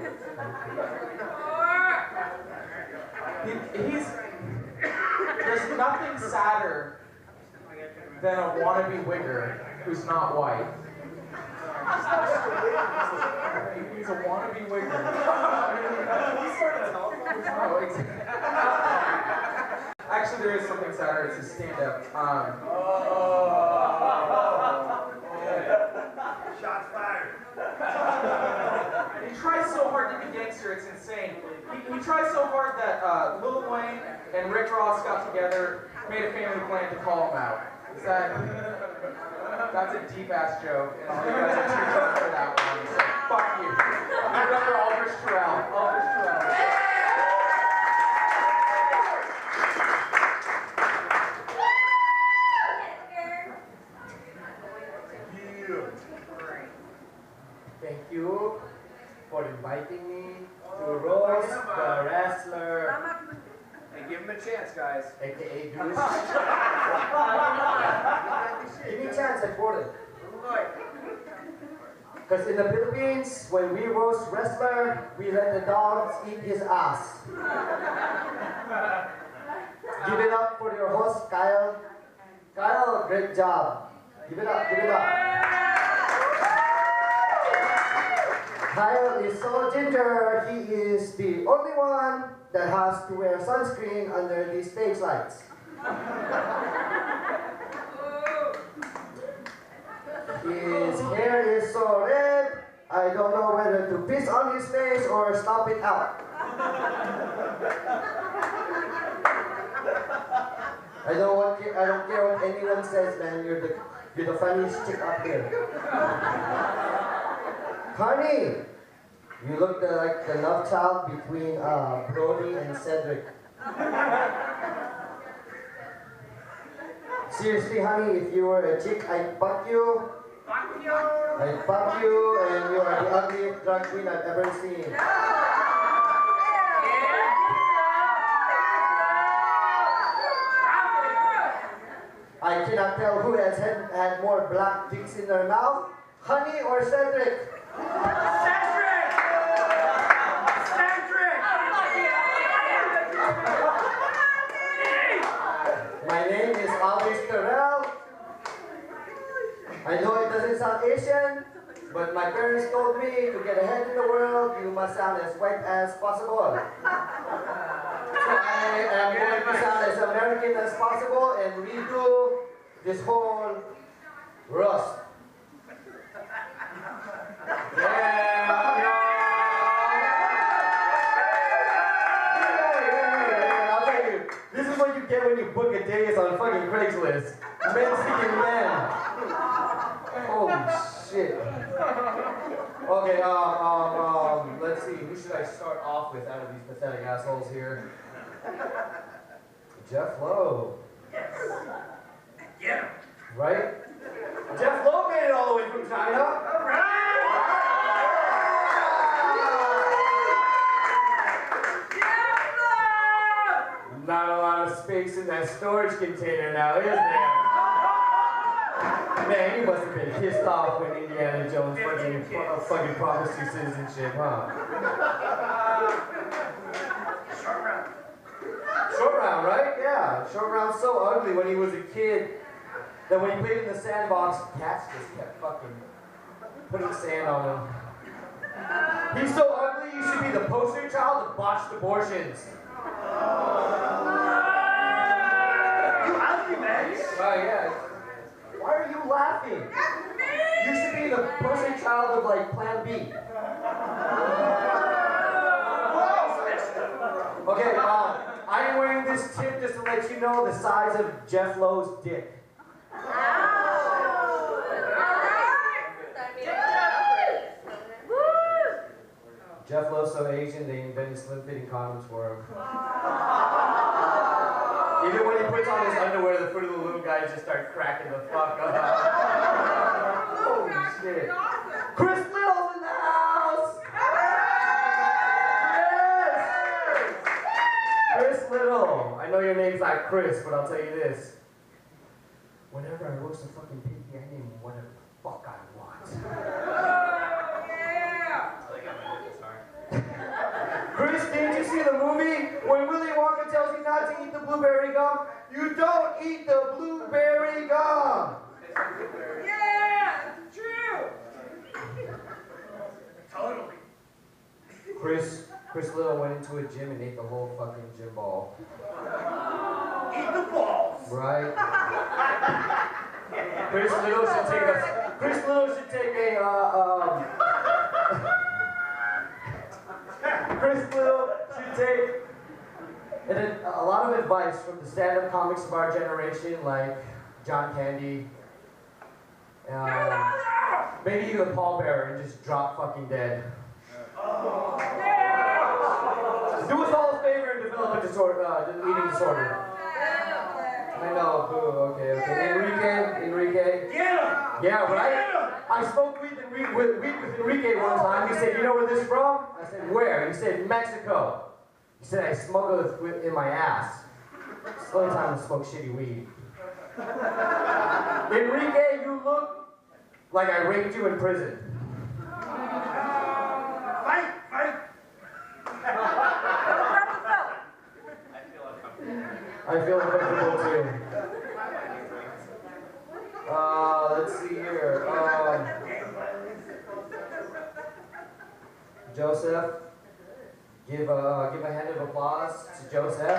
There's nothing sadder than a wannabe wigger who's not white. He's a wannabe wigger. Actually, there is something sadder. It's his stand-up. Shots fired. He tries so hard to be gangster, it's insane. He tries so hard that Lil Wayne and Rick Ross got together, made a family plan to call him out. That's a deep-ass joke, and all you guys are too young for that one, so fuck you. Give it up for Aldrich Teruel. Aldrich Teruel. Thank you for inviting me to roast the wrestler. Hey, give him a chance, guys. AKA Goose. Give me a chance, I quote it. Because in the Philippines, when we roast wrestler, we let the dogs eat his ass. Give it up for your host, Kyle. Kyle, great job. Give it up, give it up. Kyle is so ginger, he is the only one that has to wear sunscreen under these stage lights. His hair is so red, I don't know whether to piss on his face or stomp it out. I don't care what anyone says, man. You're the funniest chick up here. Honey, you look like the love child between Brody and Cedric. Seriously, honey, if you were a chick, I'd fuck you. I'd fuck you, and you are the ugliest drag queen I've ever seen. I cannot tell who has had more black dicks in their mouth, honey or Cedric. Cedric! Cedric! My name is Aldrich Teruel. I know it doesn't sound Asian, but my parents told me to get ahead in the world, you must sound as white as possible. So I am going to sound as American as possible and redo this whole roast. I'll tell you, this is what you get when you book a Dais on fucking Craigslist. Men seeking men. Holy shit. Okay, let's see, who should I start off with out of these pathetic assholes here? Jeff Lowe. Yes. Get him. Right? Jeff Lowe made it all the way from China. All right. Not a lot of space in that storage container now, is there? Man, you must have been pissed off when Indiana Jones fucking promised you citizenship, huh? Short round. Short round, right? Yeah. Short round's so ugly when he was a kid that when he played in the sandbox, cats just kept fucking putting sand on him. He's so ugly, you should be the poster child of botched abortions. You ugly, man. Yeah. Why are you laughing? You should be the poster child of like Plan B. Okay, I'm wearing this tip just to let you know the size of Jeff Lowe's dick. Jeff Lowe's so Asian they invented slim-fitting condoms for him. Even when he puts on his underwear, the Fruit of the Loom guys just start cracking the fuck up. Holy shit. Chris Little's in the house! Yes! Chris Little. I know your name's not Chris, but I'll tell you this. Whenever I roast a fucking piggy, I name him whatever the fuck I want. Chris, didn't you see the movie when Willy Wonka tells you not to eat the blueberry gum? You don't eat the blueberry gum! Yeah, it's true. Totally. Chris Little went into a gym and ate the whole fucking gym ball. Eat the balls. Right? Chris Little should take a Chris Little should take a lot of advice from the stand-up comics of our generation, like John Candy, maybe even Paul Bearer, and just drop fucking dead. Do us all a favor and develop a disorder, eating disorder. I know, boo, okay. Enrique? Get him! Yeah, right? I I spoke with Enrique one time. He said, "You know where this is from?" I said, "Where?" He said, "Mexico." He said, "I smuggled it in my ass." It's the only time to smoke shitty weed. Enrique, you look like I raped you in prison. Fight! I feel uncomfortable too. Let's see here. Joseph, give a hand of applause to Joseph. They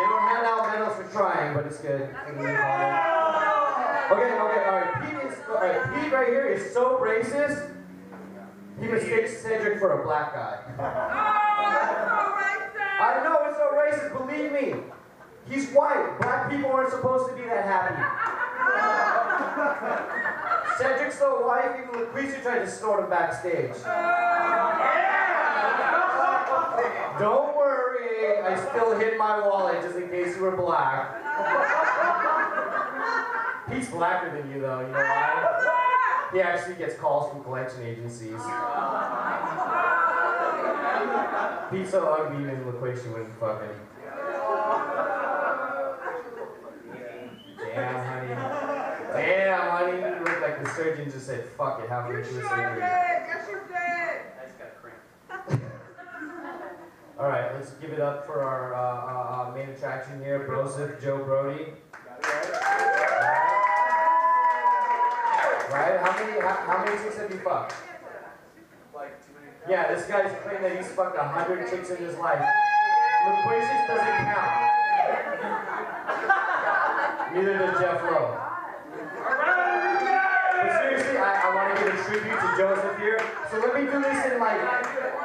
don't hand out medals for trying, but it's good. Okay, all right. Pete right here is so racist. He mistakes Cedric for a black guy. I know it's so racist. Believe me. He's white. Black people aren't supposed to be that happy. Cedric's so white, even Loquacious tried to snort him backstage. Don't worry, I still hid my wallet just in case you were black. He's blacker than you though, you know why? He actually gets calls from collection agencies. Pete's so ugly, even Loquacious wouldn't fuck him. Damn, honey, you look like the surgeon just said, "Fuck it, have me do a surgery." Yes, you did. All right, let's give it up for our main attraction here, Broseph, Joe Brody. Right? How many chicks have you fucked? Like too many. Yeah, this guy's claimed that he's fucked 100 chicks in his life. Loquacious doesn't count. Neither does Jeff Rowe. But seriously, I want to give a tribute to Joseph here. So let me do this in like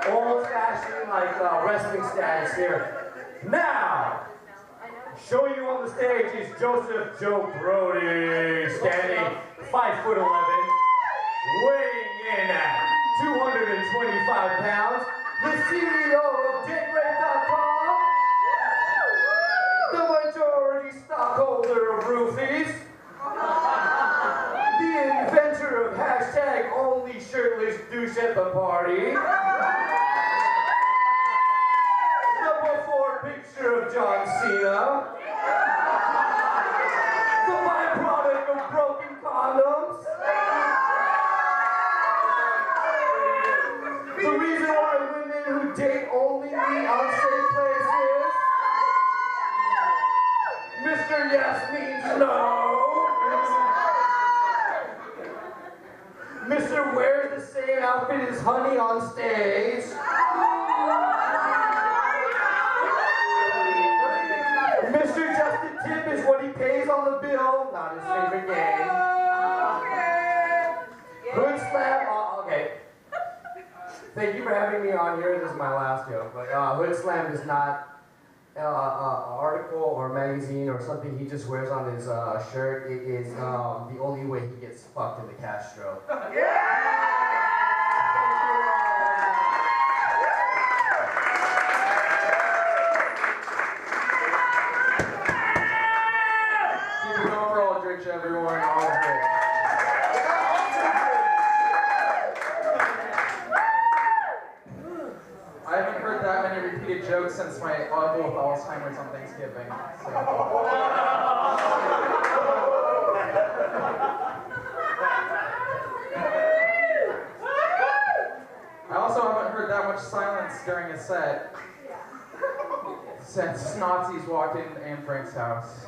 old-fashioned wrestling status here. Now, showing you on the stage is Joseph Joe Brody, standing 5'11", weighing in at 225 pounds, the CEO of DeadRate.com, the majority stockholder of Roofies, the inventor of hashtag only shirtless douche at the party, the before picture of John Cena, the byproduct of broken condoms, the reason why women who date only meet unsafe places, Mr. Yes means no, Mr. Wears the same outfit as Honey on stage, Mr. Justin Tip is what he pays on the bill, not his favorite game. Hood Slam, okay. Thank you for having me on here. This is my last joke. But Hood Slam is not an article or magazine or something he just wears on his shirt. It is the only way he gets fucked in the Castro. Keep it going for Aldrich, everyone. Aldrich. I haven't heard that many repeated jokes since my uncle with Alzheimer's on Thanksgiving. So. I also haven't heard that much silence during a set since Nazis walked in Anne Frank's house.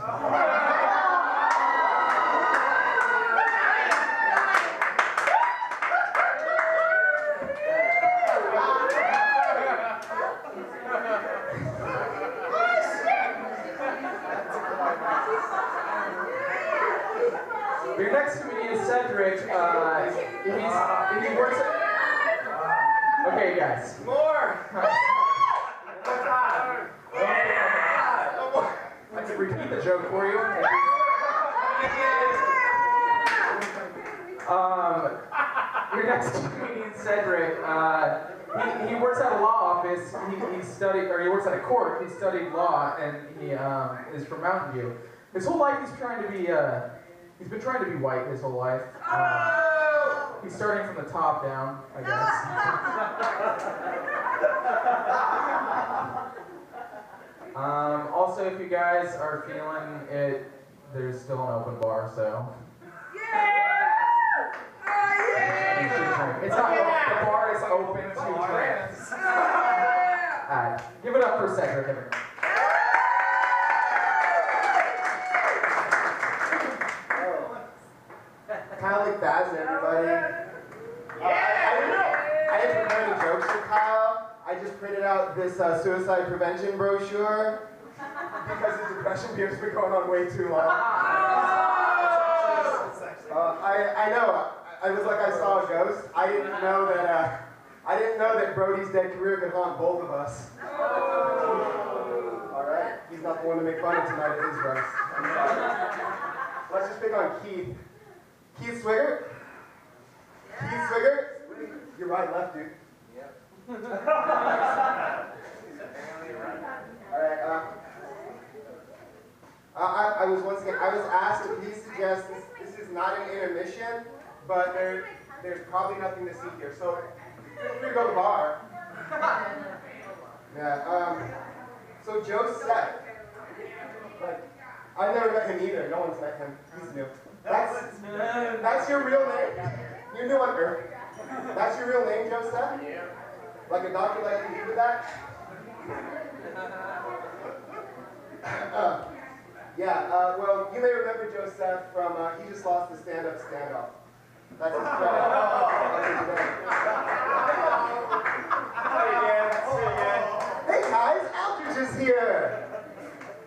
Your next comedian is Cedric. He works at... Okay, guys. More. I can repeat the joke for you. Your next comedian, Cedric. He works at a law office. He works at a court. He studied law, and he is from Mountain View. His whole life he's trying to be, he's been trying to be white his whole life. He's starting from the top down, I guess. Also, if you guys are feeling it, there's still an open bar, so. It's not open, the bar is open to trans. Alright, give it up for Cedric. Kyle McFadden, everybody. I didn't prepare any jokes for Kyle. I just printed out this suicide prevention brochure because his depression beer's been going on way too long. I know. I was like I saw a ghost. I didn't know that Brody's dead career could haunt both of us. All right, he's not the one to make fun of tonight. It is roast. Let's just pick on Keith. Keith Swiggart? Yeah. Keith Swiggart? You're right, left, dude. Yep. Alright, I was asked to please suggest this is not an intermission, but there's probably nothing to see here, so feel free to go to the bar. Yeah, so Seph. Like, I've never met him either, no one's met him, he's new. That's your real name? You're new on Earth. That's your real name, Seph? Yeah. Like a doctor like you with that? Well, you may remember Seph from, he just lost the stand-up standoff. That's his credit. Hey guys, Aldrich is here!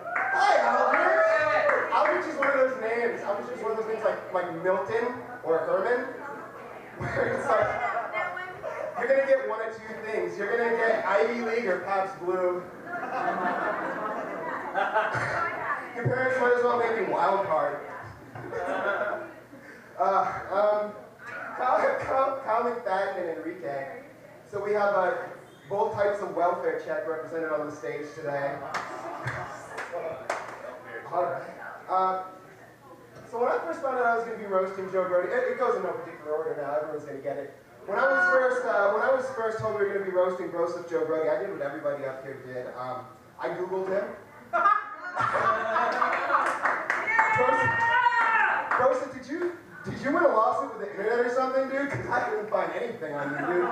Hi, Aldrich! Aldrich is one of those names. Aldrich is one of those names like Milton or Herman, where it's like, you're gonna get one of two things. You're gonna get Ivy League or Pabst Blue. Your parents might as well make you wild card. Kyle McFadden and Enrique. So we have both types of welfare check represented on the stage today. All right. So when I first found out I was going to be roasting Joe Brody, it goes in no particular order now. Everyone's going to get it. When I was first told we were going to be roasting Broseph Joe Brody, I did what everybody up here did. I Googled him. Broseph, did you win a lawsuit with the internet or something, dude? Because I couldn't find anything on you, dude.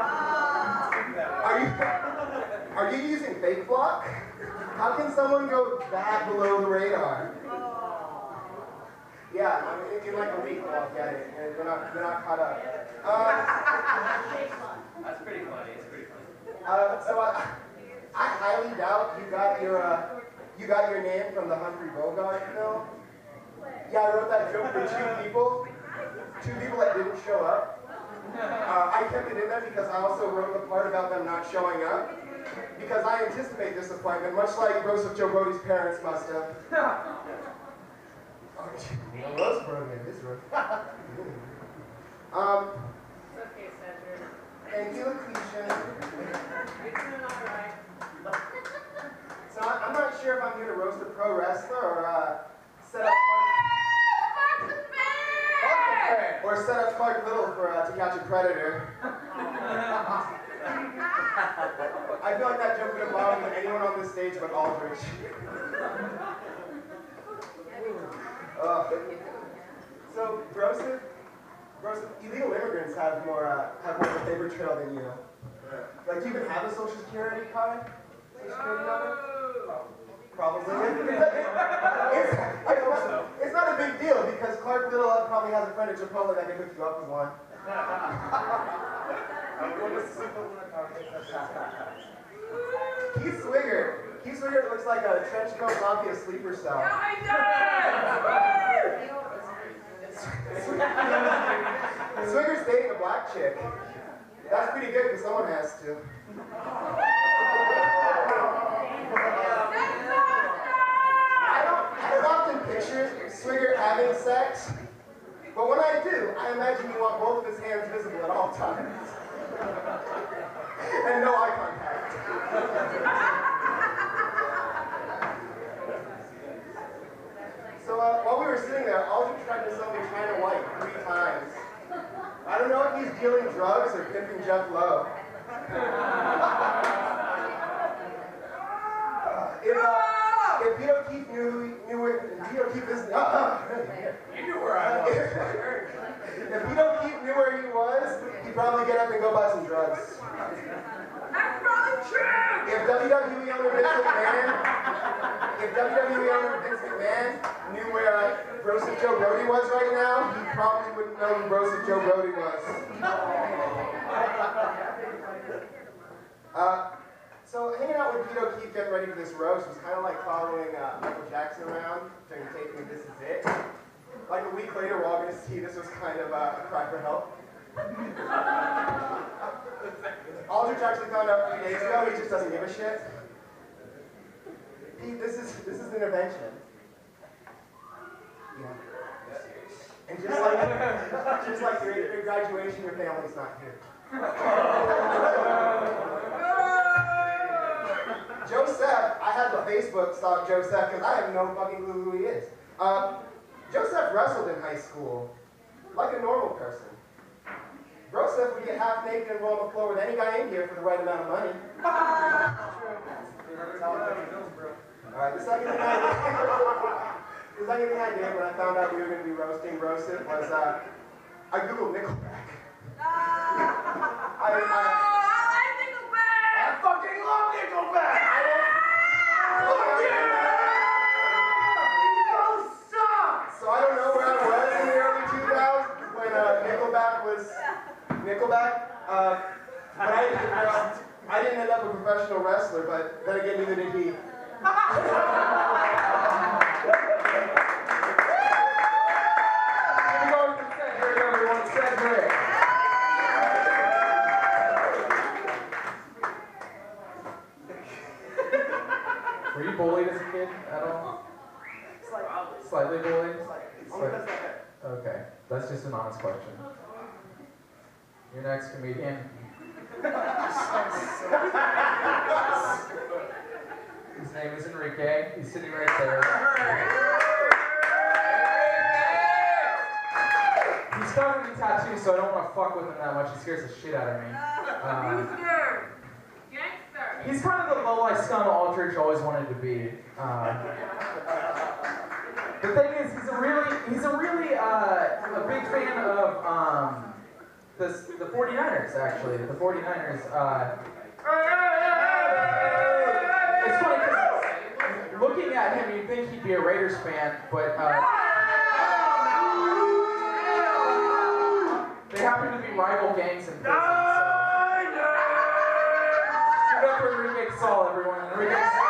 Are you using fake block? How can someone go that below the radar? Yeah, I mean, in like a week I'll get it, and they're not caught up. That's pretty funny. It's pretty funny. So I highly doubt you got your name from the Humphrey Bogart film. Yeah, I wrote that joke for two people that didn't show up. I kept it in there because I also wrote the part about them not showing up. Because I anticipate disappointment, much like Broseph Joe Brody's parents must have. Roast Brody in this room. It's okay, Cedric. Thank you, Loquacious. You're doing alright. So I'm not sure if I'm here to roast a pro wrestler or set up Clark Little for to catch a predator. I feel like that joke would have bothered anyone on this stage but Aldrich. So Broseph, illegal immigrants have more of a paper trail than you. Like, do you even have a Social Security card? Social Security number? Probably. It's not a big deal because Clark Little probably has a friend in Chipotle that can hook you up with one. Keith Swiggart looks like a trench coat mafia sleeper cell. Swiggart's dating a black chick. That's pretty good because someone has to. I don't often picture Swiggart having sex, but when I do, I imagine you want both of his hands visible at all times. And no eye contact. So, were sitting there, Aldrich tried to sell me China White 3 times. I don't know if he's dealing drugs or pimping Jeff Lowe. If Vito Keith knew where Vito Keith is, You knew where I was. if Vito Keith knew where he was, he'd probably get up and go buy some drugs. That's probably true! If WWE owner Vince McMahon knew where Broseph Joe Brody was right now, he probably wouldn't know who Broseph Joe Brody was. So hanging out with Vito Keith getting ready for this roast was kind of like following Michael Jackson around during the taping of This Is It. Like a week later, we're all going to see this was kind of a cry for help. Aldrich actually found out 3 days ago, he just doesn't give a shit. Pete, this is an intervention. Yeah. And just like your 8th grade graduation, your family's not here. Seph, I had to Facebook stalk Seph because I have no fucking clue who he is. Seph wrestled in high school, like a normal person. Broseph would get half naked and roll on the floor with any guy in here for the right amount of money. Alright, the second thing I did when I found out we were going to be roasting Broseph was I googled Nickelback. I like Nickelback! I fucking love Nickelback! So I don't know where I was in the early 2000s when Nickelback was Nickelback. But I didn't end up a professional wrestler, but then again, neither did he. Cedric, everyone, Cedric. Were you bullied as a kid at all? Slightly bullied? Okay, that's just an honest question. Your next comedian. His name is Enrique. He's sitting right there. He's covered in tattoos, so I don't want to fuck with him that much. He scares the shit out of me. He's kind of the low-life scum Aldrich always wanted to be. The thing is, he's a really a big fan of the 49ers, actually. The 49ers. It's funny because looking at him, you'd think he'd be a Raiders fan, but they happen to be rival gangs in prison. Give it up for Enrique Casolla, everyone. Enrique Casolla.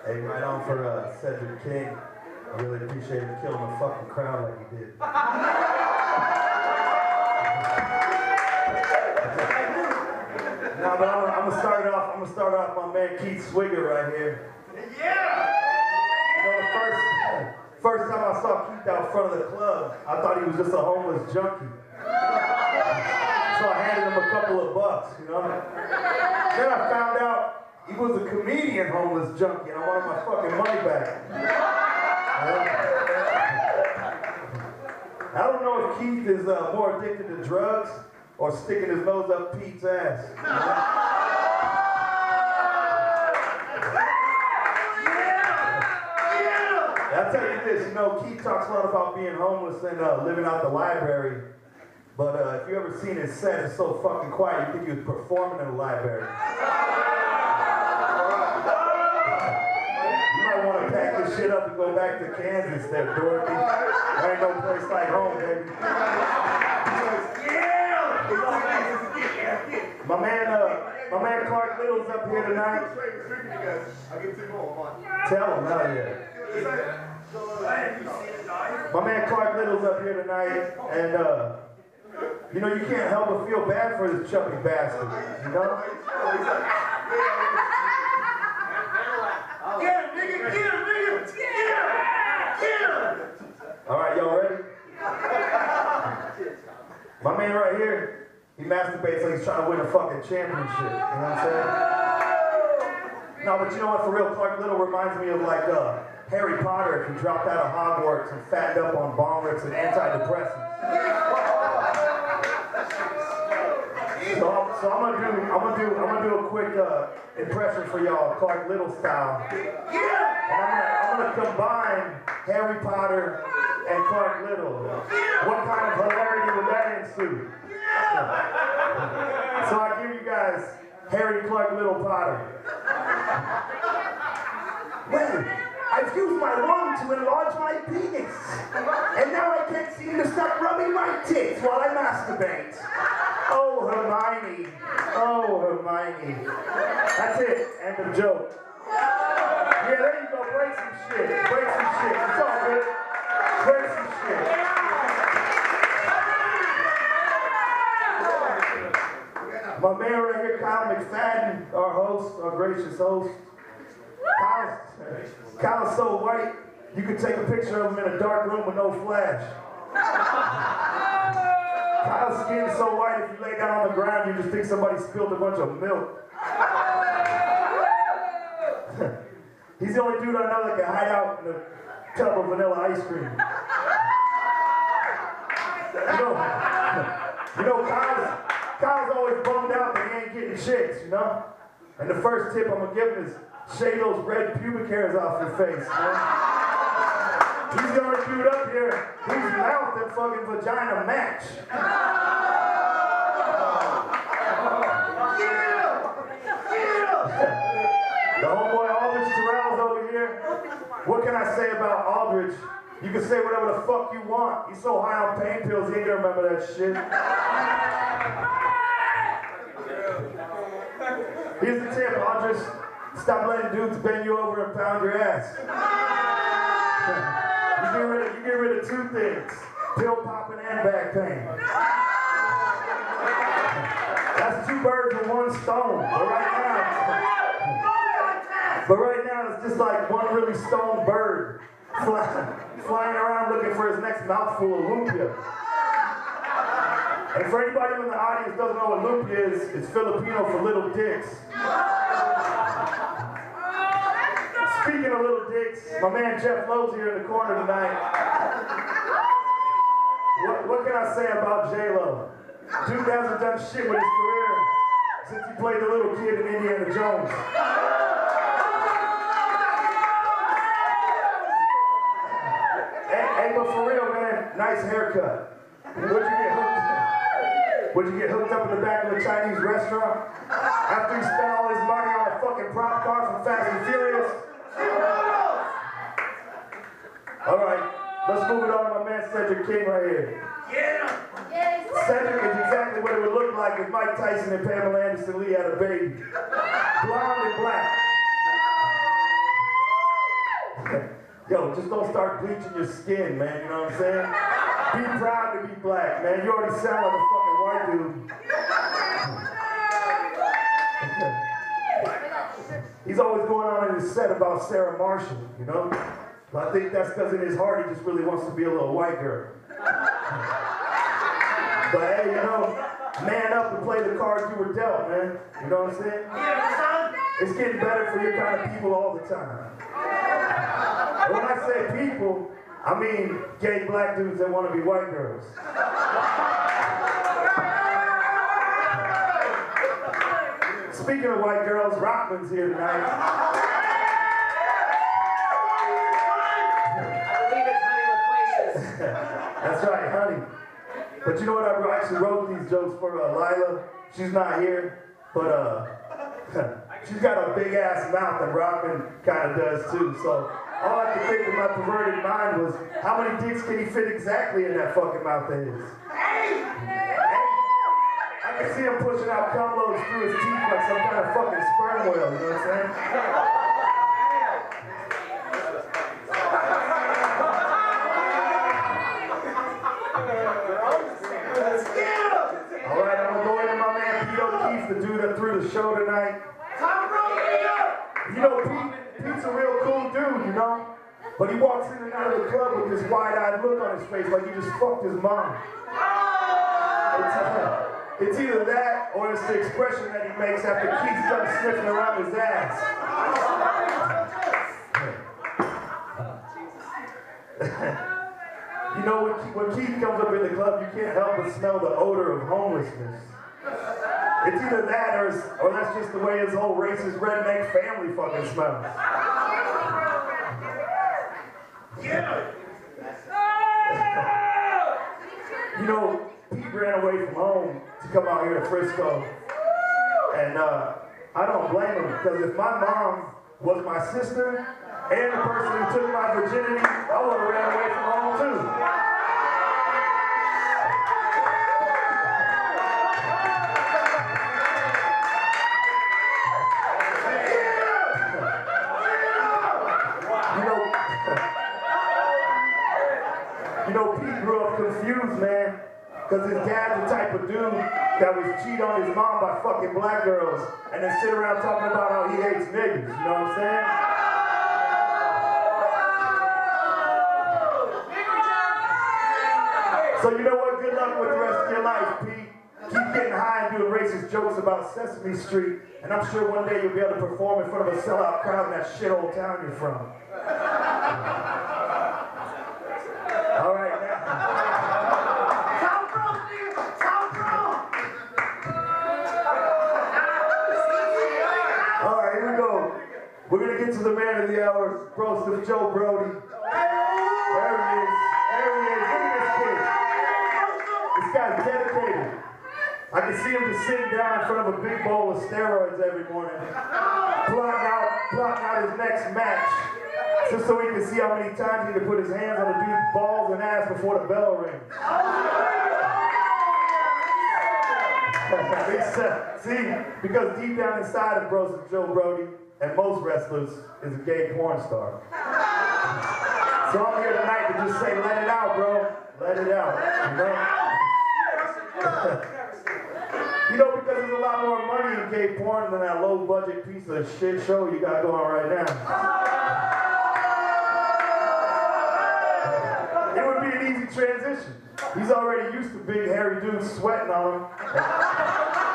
Hey, right on for Cedric King. I really appreciate him killing the fucking crowd like he did. Now, but I'm gonna start off my man Keith Swiggart right here. Yeah! You know, the first time I saw Keith out front of the club, I thought he was just a homeless junkie. So I handed him a couple of bucks, you know. Then I found out he was a comedian homeless junkie, and I wanted my fucking money back. I don't know if Keith is more addicted to drugs or sticking his nose up Pete's ass. I'll tell you this, you know, Keith talks a lot about being homeless and living out the library. But if you ever seen his set, it's so fucking quiet, you think he was performing in the library. You might want to pack this shit up and go back to Kansas there, Dorothy. There ain't no place like home, baby. My man Clark Little's up here tonight. Tell him, hell yeah. My man Clark Little's up here tonight, and you know, you can't help but feel bad for this chubby bastard, you know? Get him, nigga! Get him, nigga! Get him! All right, y'all ready? My man right here, he masturbates like he's trying to win a fucking championship. You know what I'm saying? No, but you know what? For real, Clark Little reminds me of like Harry Potter if he dropped out of Hogwarts and fattened up on bong rips and antidepressants. So I'm gonna do a quick impression for y'all, Clark Little style. And I'm gonna combine Harry Potter and Clark Little. What kind of hilarity would that ensue? So I give you guys Harry Clark Little Potter. Well, I've used my wand to enlarge my penis, and now I can't seem to stop rubbing my tits while I masturbate. Oh, Hermione. Oh, Hermione. That's it. End of joke. Yeah, there you go. Break some shit. Break some shit. It's all good. Break some shit. My man right here, Kyle McFadden, our host, our gracious host. Kyle's so white, you could take a picture of him in a dark room with no flash. Kyle's skin's so white, if you lay down on the ground, you just think somebody spilled a bunch of milk. He's the only dude I know that can hide out in a tub of vanilla ice cream. You know, Kyle's always bummed out that he ain't getting chicks, you know? And the first tip I'm gonna give him is shave those red pubic hairs off your face, man. He's the only dude up here whose mouth and fucking vagina match. The homeboy Aldrich Teruel's over here. What can I say about Aldrich? You can say whatever the fuck you want. He's so high on pain pills, he ain't gonna remember that shit. Here's the tip, Aldrich. Stop letting dudes bend you over and pound your ass. You get rid of two things. Pill popping and back pain. That's two birds with one stone. But right now it's just like one really stoned bird flying around looking for his next mouthful of lumpia. And for anybody in the audience who doesn't know what lumpia is, it's Filipino for little dicks. Speaking of little dicks, my man Jeff Lowe's here in the corner tonight. What can I say about J-Lo? Dude hasn't done shit with his career since he played the little kid in Indiana Jones. Hey, but for real, man, nice haircut. Would you get hooked up in the back of a Chinese restaurant after he spent all his money on a fucking prop car from Fast and Furious? All right, let's move it on to my man Cedric King right here. Yeah. Cedric is exactly what it would look like if Mike Tyson and Pamela Anderson Lee had a baby. Blonde and black. Yo, just don't start bleaching your skin, man, you know what I'm saying? Be proud to be black, man. You already sound like a fucking white dude. He's always going on in his set about Sarah Marshall, you know? But I think that's because in his heart he just really wants to be a little white girl. But hey, you know, man up and play the cards you were dealt, man. You know what I'm saying? It's getting better for your kind of people all the time. And when I say people, I mean gay black dudes that want to be white girls. Speaking of white girls, Rockman's here tonight. I believe it's Honey Loquacious. That's right, honey. But you know what? I actually wrote these jokes for Lila. She's not here, but she's got a big ass mouth, and Rockman kind of does too. So all I could think in my perverted mind was, how many dicks can he fit exactly in that fucking mouth of his? Hey! I can see him pushing out cum loads through his teeth like some kind of fucking sperm whale. You know what I'm saying? The dude that threw the show tonight. You know, Pete's a real cool dude, you know? But he walks in and out of the club with this wide-eyed look on his face like he just fucked his mom. It's either that or it's the expression that he makes after Keith starts sniffing around his ass. You know, when Keith comes up in the club, you can't help but smell the odor of homelessness. It's either that or that's just the way his whole racist redneck family fucking smells. You know, Pete ran away from home to come out here to Frisco. And I don't blame him, because if my mom was my sister and the person who took my virginity, I would have ran away from home too. You know, Pete grew up confused, man, because his dad's the type of dude that would cheat on his mom by fucking black girls and then sit around talking about how he hates niggas, you know what I'm saying? So you know what? Good luck with the rest of your life, Pete. Keep getting high and doing racist jokes about Sesame Street, and I'm sure one day you'll be able to perform in front of a sellout crowd in that shithole town you're from. All right, now. All right, here we go. We're going to get to the man of the hour, Broseph Joe Brody. There he is. There he is. Look at this kid. This guy's dedicated. I can see him just sitting down in front of a big bowl of steroids every morning, plotting out his next match, just so he can see how many times he can put his hands on the dude's balls and ass before the bell rings. See, because deep down inside of Broseph Joe Brody, and most wrestlers, is a gay porn star. So I'm here tonight to just say, let it out, bro. Let it out, you know? You know, because there's a lot more money in gay porn than that low-budget piece of shit show you got going right now. It would be an easy transition. He's already used to big, hairy dudes sweating on him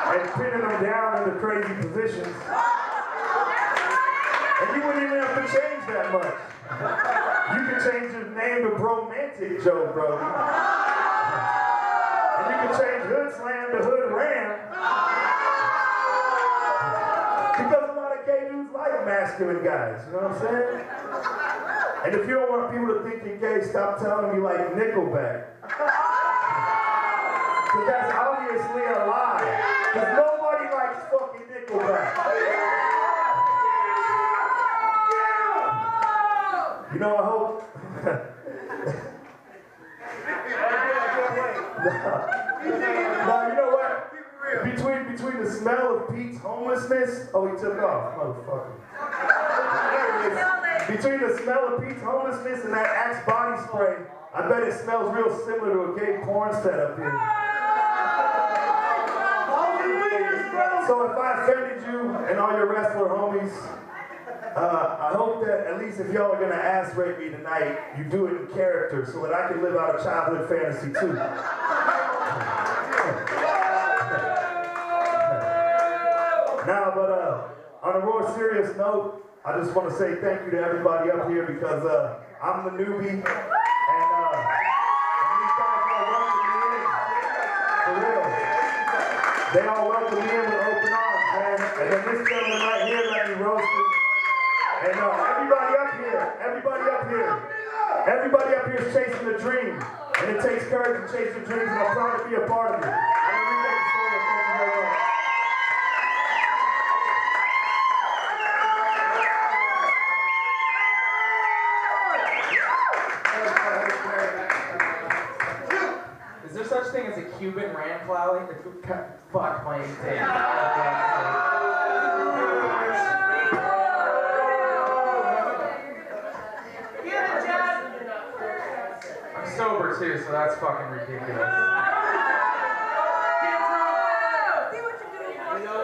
and pinning them down into crazy positions. And you wouldn't even have to change that much. You can change his name to Bromantic Joe Brody. And you can change Hood Slam to Hood Ram. Because a lot of gay dudes like masculine guys, you know what I'm saying? And if you don't want people to think you're gay, stop telling them you like Nickelback. Because that's obviously a lie. Because nobody likes fucking Nickelback. You know, I hope. No, you know what? Between the smell of Pete's homelessness, oh, he took off, motherfucker. Between the smell of Pete's homelessness and that Axe body spray, I bet it smells real similar to a gay porn set up here. So if I offended you and all your wrestler homies, I hope that at least if y'all are gonna ass rape me tonight, you do it in character so that I can live out a childhood fantasy too. Now, but on a more serious note, I just want to say thank you to everybody up here because I'm the newbie, and these guys all welcome me in, for real. They all welcome me in with open arms, man. And then this gentleman right here let me roast it. And everybody up here is chasing a dream. And it takes courage to chase your dreams, and I'm proud to be a part of it. I'm Enrique Casolla, thank you very much. Is there such thing as a Cuban ram clouding? Fuck my dick. I'm sober too, so that's fucking ridiculous.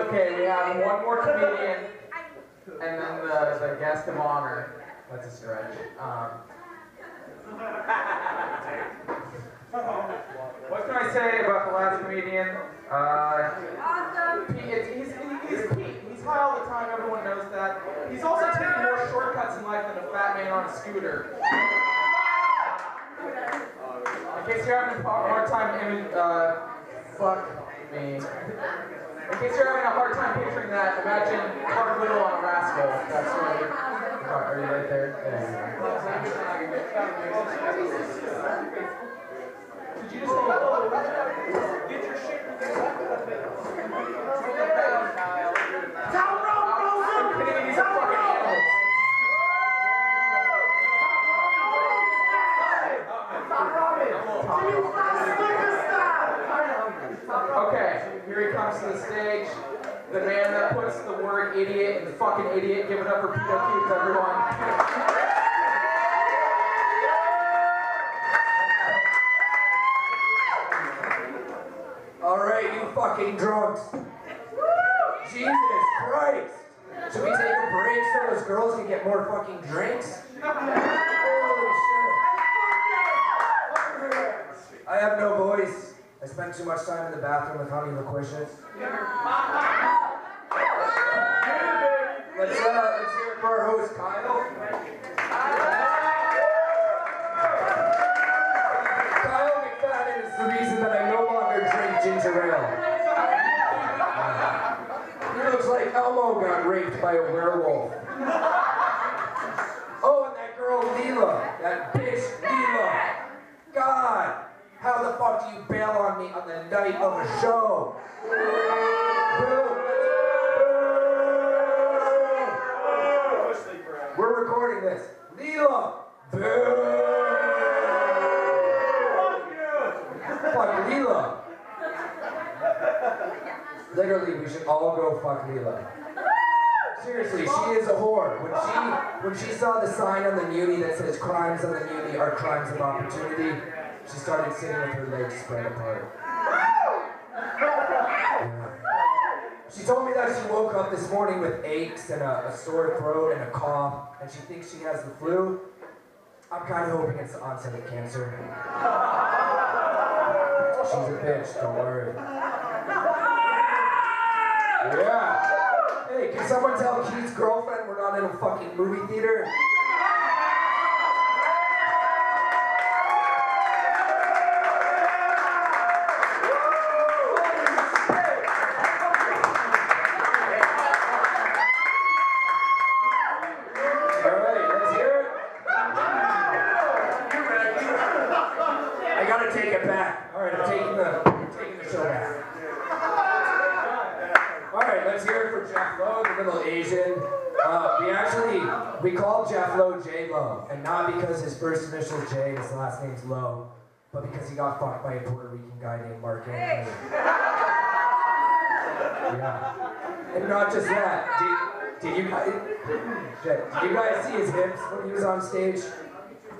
Okay, we have one more comedian, and then the guest of honor. That's a stretch. What can I say about the last comedian? He's Pete. He's high all the time. Everyone knows that. He's also taking more shortcuts in life than a fat man on a scooter. In case you're having a hard time, fuck me. In case you're having a hard time picturing that, imagine Cartwheel on a rascal. That's right. Are you right there? Did you just say, get your shit together? Town road, Broseph! These are fucking animals. Okay, here he comes to the stage. The man that puts the word idiot in fucking idiot. Give it up for Peter Cubes, everyone. Alright, you fucking drunks. Jesus Christ. Should we take a break so those girls can get more fucking drinks? Holy shit. I have no voice. I spent too much time in the bathroom with honey Loquacious. Let's hear it for our host, Kyle. Kyle McFadden is the reason that I no longer drink ginger ale. He looks like Elmo got raped by a werewolf. Oh, and that girl Leela, that bitch Leela. God, how the fuck do you bail on me on the night of a show? Boo. We're recording this. Leela! Boo! Fuck Leela! Literally, we should all go fuck Leela. Seriously, she is a whore. When she saw the sign on the Muni that says crimes on the Muni are crimes of opportunity, she started sitting with her legs spread apart. Yeah. She told me that she woke up this morning with aches and a sore throat and a cough, and she thinks she has the flu. I'm kind of hoping it's the onset of cancer. She's a bitch, don't worry. Yeah. Hey, can someone tell Keith's girlfriend we're not in a fucking movie theater? We call Jeff Lowe J-Lo, and not because his first initial J and his last name's Lowe, but because he got fucked by a Puerto Rican guy named Mark Anthony. Yeah. And not just that. Did you guys see his hips when he was on stage?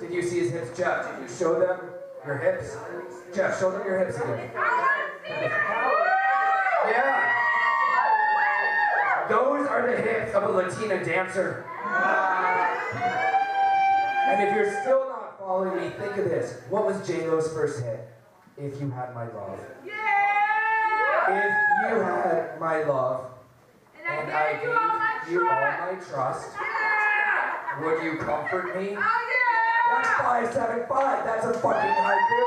Did you see his hips? Jeff, did you show them your hips? Jeff, show them your hips again. Yeah. Those are the hips of a Latina dancer. And if you're still not following me, think of this. What was J-Lo's first hit? If You Had My Love. Yeah! If you had my love, and I gave you all my trust, would you comfort me? Oh, yeah! That's 575. That's a fucking haiku.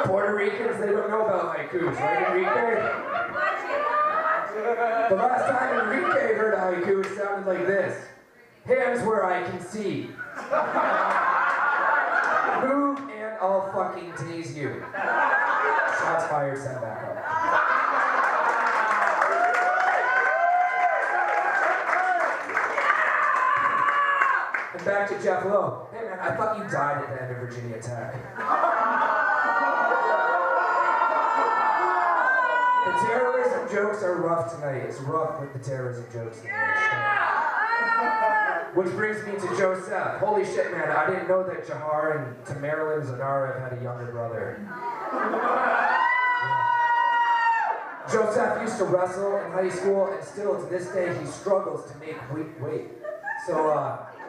Puerto Ricans, they don't know about haikus, right, Enrique? The last time Enrique heard a haiku, it sounded like this. Hands where I can see. Move and I'll fucking tease you. Shots fired, send back up. And back to Jeff Lowe. Hey man, I thought you died at the end of Virginia Tech. The terrorism jokes are rough tonight. It's rough with the terrorism jokes tonight. Which brings me to Seph. Holy shit, man. I didn't know that Jahar and Tamerlan Zanarev had a younger brother. Yeah. Seph used to wrestle in high school, and still to this day he struggles to make weight. So,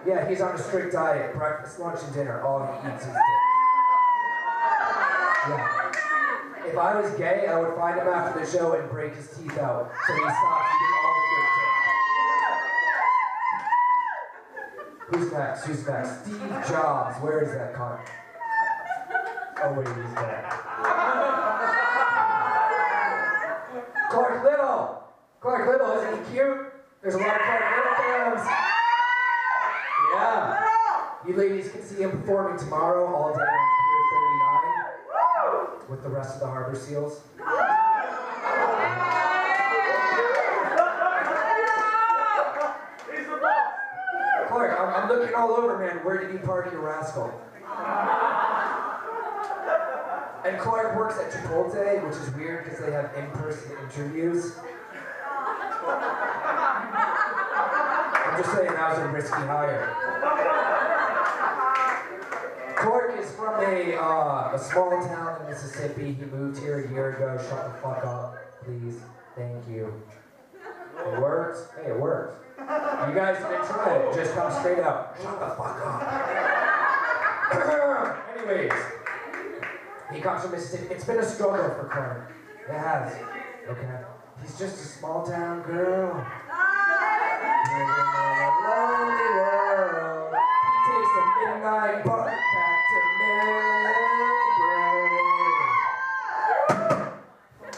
Yeah, he's on a strict diet. Breakfast, lunch, and dinner. All he eats is dick. Yeah. If I was gay, I would find him after the show and break his teeth out so he stops eating all the good dick. Who's next? Who's next? Steve Jobs. Where is that cunt? Oh wait, he's dead. Clark Little! Clark Little, isn't he cute? There's a lot of Clark Little fans. Yeah. You ladies can see him performing tomorrow all day on Pier 39 with the rest of the Harbor Seals. Clark, I'm looking all over, man. Where did he party, you rascal? And Clark works at Chipotle, which is weird because they have in-person interviews. I'm just saying that was a risky hire. Clark is from a small town in Mississippi. He moved here a year ago. Shut the fuck up, please. Thank you. It works. Hey, it works. You guys didn't try it. Just come straight out. Shut the fuck up. Anyways, he comes from Mississippi. It's been a struggle for Clark. It has. Okay. He's just a small town girl. Living in a lonely world. He takes a midnight bus back to Millbrae.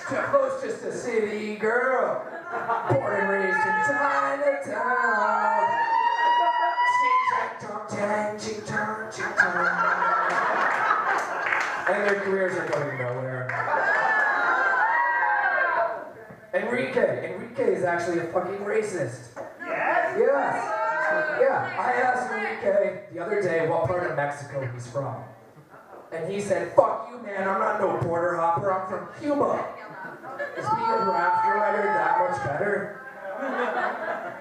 Too close, just a city girl. Born and raised in Chinatown. Ching-chang, ching-chang, ching-chang, ching-chang. And their careers are going nowhere. Enrique is actually a fucking racist. Yes? Yes. Yeah, I asked Enrique the other day what part of Mexico he's from. And he said, fuck you, man, I'm not no border hopper, I'm from Cuba. Is being a raft rider that much better?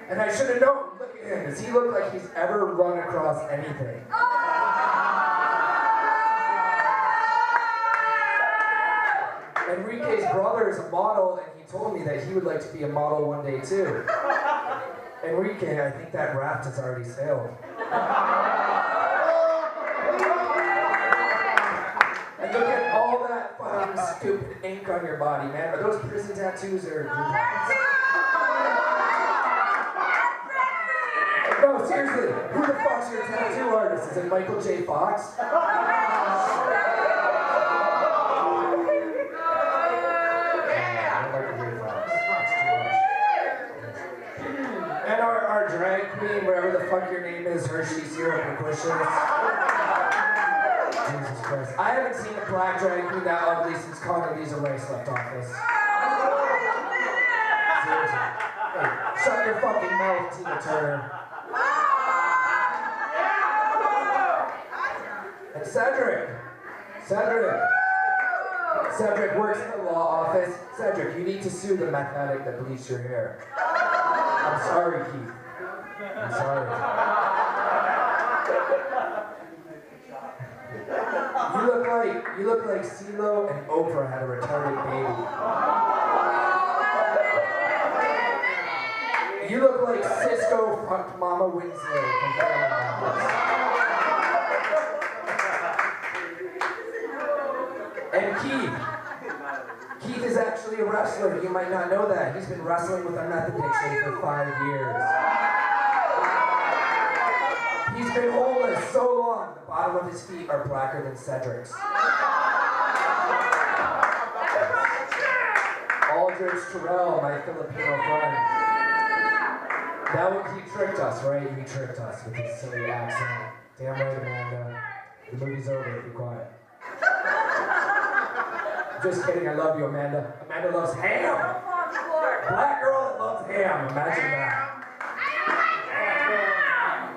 And I should have known. Look at him. Does he look like he's ever run across anything? Enrique's brother is a model, and he told me that he would like to be a model one day too. Enrique, I think that raft has already sailed. And look at all that fucking stupid ink on your body, man. Are those prison tattoos or No, seriously, who the fuck's your tattoo artist? Is it Michael J. Fox? And our drag queen, whatever the fuck your name is, Hershey Syrup Loquacious. Jesus Christ. I haven't seen a black drag queen that ugly since Condoleezza Rice left office. Seriously. Hey, shut your fucking mouth, Tina Turner. And Cedric works in the law office. Cedric, you need to sue the mechanic that bleached your hair. I'm sorry, Keith. I'm sorry. You look like CeeLo and Oprah had a retarded baby. You look like Cisco fucked Mama Winslow from Family Matters. And Keith is actually a wrestler. You might not know that. He's been wrestling with a meth addiction for 5 years. He's been homeless so long, the bottom of his feet are blacker than Cedric's. Aldrich Teruel, my Filipino friend. He tricked us, right? He tricked us with his silly accent. Damn right, Amanda. The movie's over if you're quiet. Just kidding, I love you, Amanda. Amanda loves ham. Black girl that loves ham, imagine that.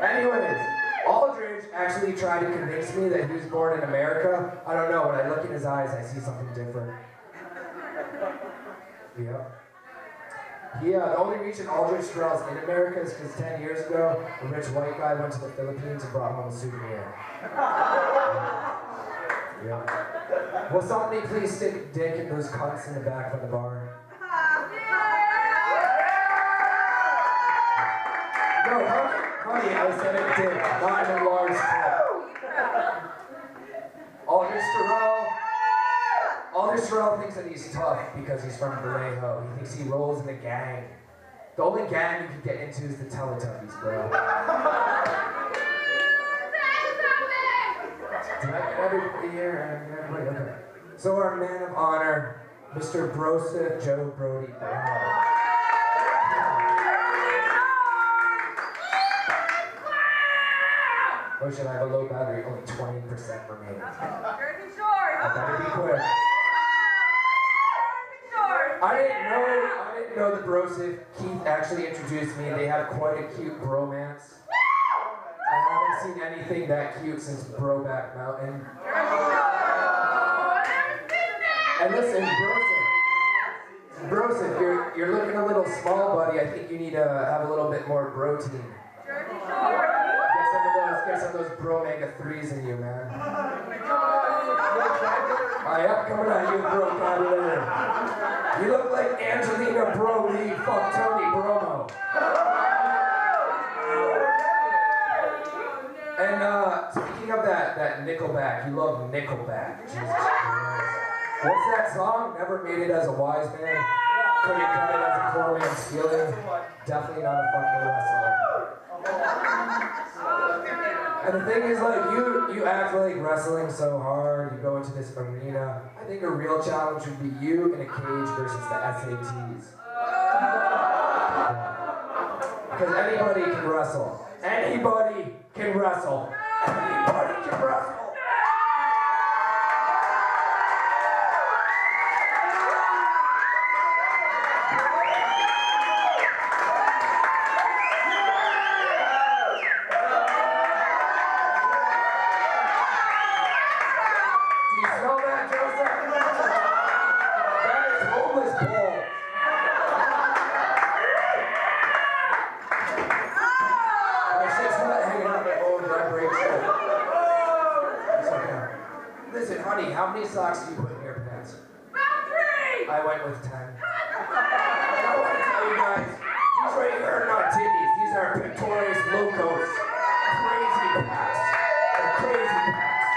Anyways, Aldrich actually tried to convince me that he was born in America. I don't know, when I look in his eyes, I see something different. Yeah. The only reason Aldrich Teruel's in America is because 10 years ago, a rich white guy went to the Philippines and brought home a souvenir. Yeah. Will somebody please stick a dick in those cunts in the back of the bar? No, how Honey, I said it did, not in a large scale. Aldrich Teruel thinks that he's tough because he's from Vallejo. He thinks he rolls in a gang. The only gang you can get into is the Teletubbies, bro. Did I get everybody here? Everybody? Okay. So our man of honor, Mr. Broseph Joe Brody. Oh shit, I have a low battery, only 20% remaining. I better be quick. I didn't know the Broseph. Keith actually introduced me. They have quite a cute bromance. I haven't seen anything that cute since Broback Mountain. And listen, Broseph, you're looking a little small, buddy. I think you need to have a little bit more protein. Get some of those Bromega 3s in you, man. I am coming at you, bro, vocabulary. You look like Angelina Brody, fuck Tony Bromo. And speaking of that Nickelback, you love Nickelback. Jesus Christ. What's that song? Never made it as a wise man. Couldn't cut it as a poor man's feeling. Definitely not a fucking wrestler. And the thing is, like, you act like wrestling so hard, you go into this arena. I think a real challenge would be you in a cage versus the SATs. Because anybody can wrestle. Anybody can wrestle. Anybody can wrestle. How many socks do you put in your pants? About 3! I went with 10. I want to tell you guys, these right here are not titties. These are pectoris locos. Crazy packs. They're crazy packs.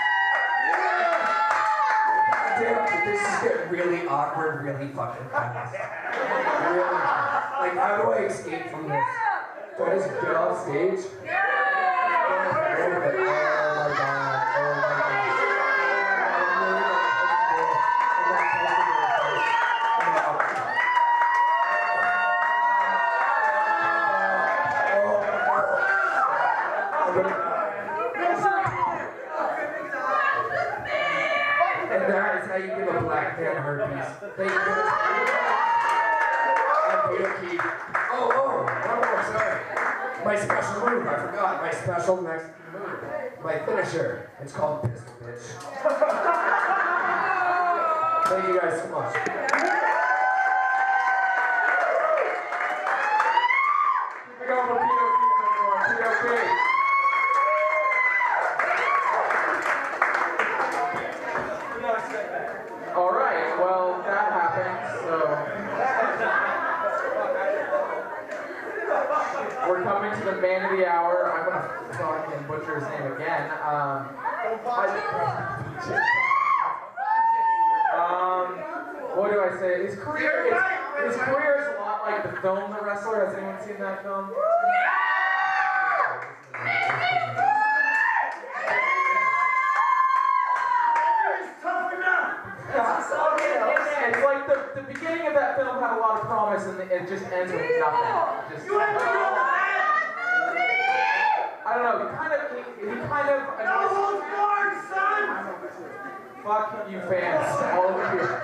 God damn, this is getting really awkward really fucking fast. Really. Like, how do I escape from this? Do I just get off stage? Oh my god. Oh my god. And that is how you give a black man herpes. Thank you. I'm Keith. Oh, one more, sorry. My special move, I forgot. My special next move. My finisher. It's called Pistol Bitch. Thank you guys so much. Keep it going with POP. All right, well, that happened, so we're coming to the man of the hour. I'm gonna fucking butcher his name again. What do I say? His career is a lot like the film The Wrestler. Has anyone seen that film? It's like the beginning of that film had a lot of promise, and it just ends with nothing. I don't know. He kind of. No holds barred, son. Fuck you, fans, all over here.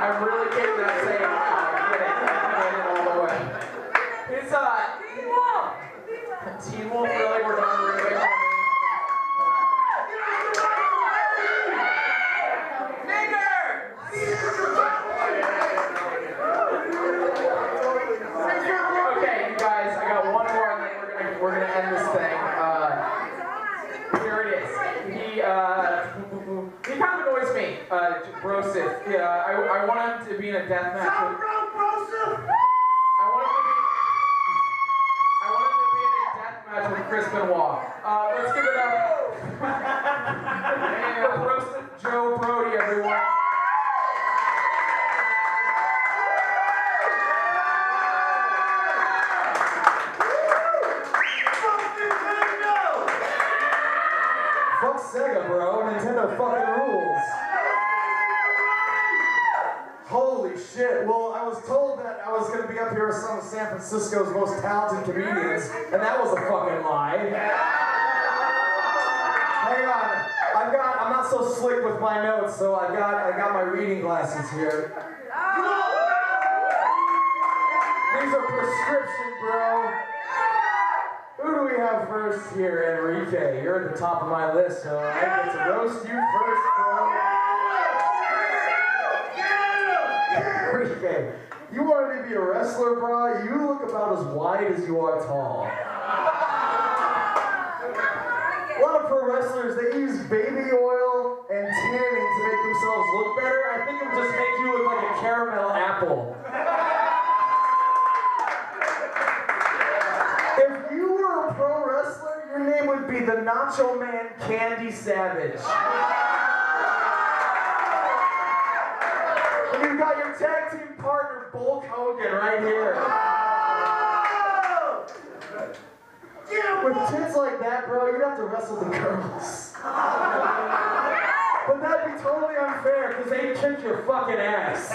I'm really getting that saying now. Get it all the way. It's Teen Wolf. Really, we're going to away from me. Okay, you guys, I got one more, and then we're gonna end this thing. Here it is. He kind of annoys me, Broseph. Yeah, I want him to be in a death match. I want him to be in a death Match with Chris Benoit. Let's give it up for Broseph Joe Brody, everyone. Fuck Sega, bro. Nintendo fucking rules. Holy shit. Well, I was told that I was going to be up here with some of San Francisco's most talented comedians, and that was a fucking lie. Hang on. I'm not so slick with my notes, so I got my reading glasses here. These are prescription, bro. Who do we have first here, Enrique? You're at the top of my list, so I get to roast you first, bro. Enrique, you wanted to be a wrestler, bro? You look about as wide as you are tall. A lot of pro wrestlers, they use baby oil and tanning to make themselves look better. I think it would just make you look like a caramel apple. If you were a pro wrestler, your name would be the Nacho Man Candy Savage. And you've got your tag team partner, Bulk Hogan, right here. With tits like that, bro, you'd have to wrestle the girls. But that'd be totally unfair, because they'd kick your fucking ass.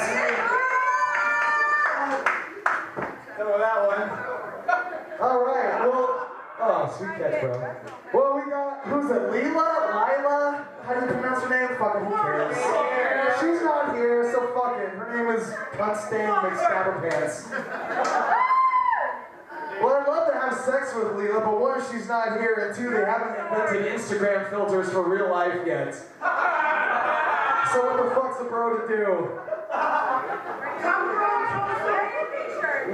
Done with that one. Alright, well, oh, sweet catch, bro. Well, we got, who's it, Lila? How do you pronounce her name? Fucking who cares? She's not here, so fuck it. Her name is Cunt-Stain McStabberpants. Well, I'd love to have sex with Lila, but one, she's not here, and two, they haven't invented Instagram filters for real life yet. So what the fuck's a bro to do?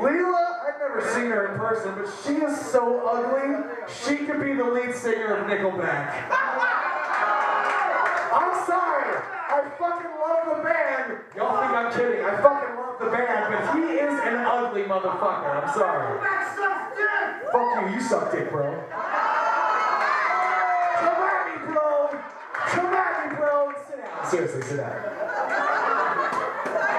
Lila, I've never seen her in person, but she is so ugly, she could be the lead singer of Nickelback. I'm sorry, I fucking love the band. Y'all think I'm kidding, I fucking love the band, but he is an ugly motherfucker, I'm sorry. Fuck you, you suck dick, bro. Come at me, bro! Come at me, bro! Sit down. Seriously, sit down.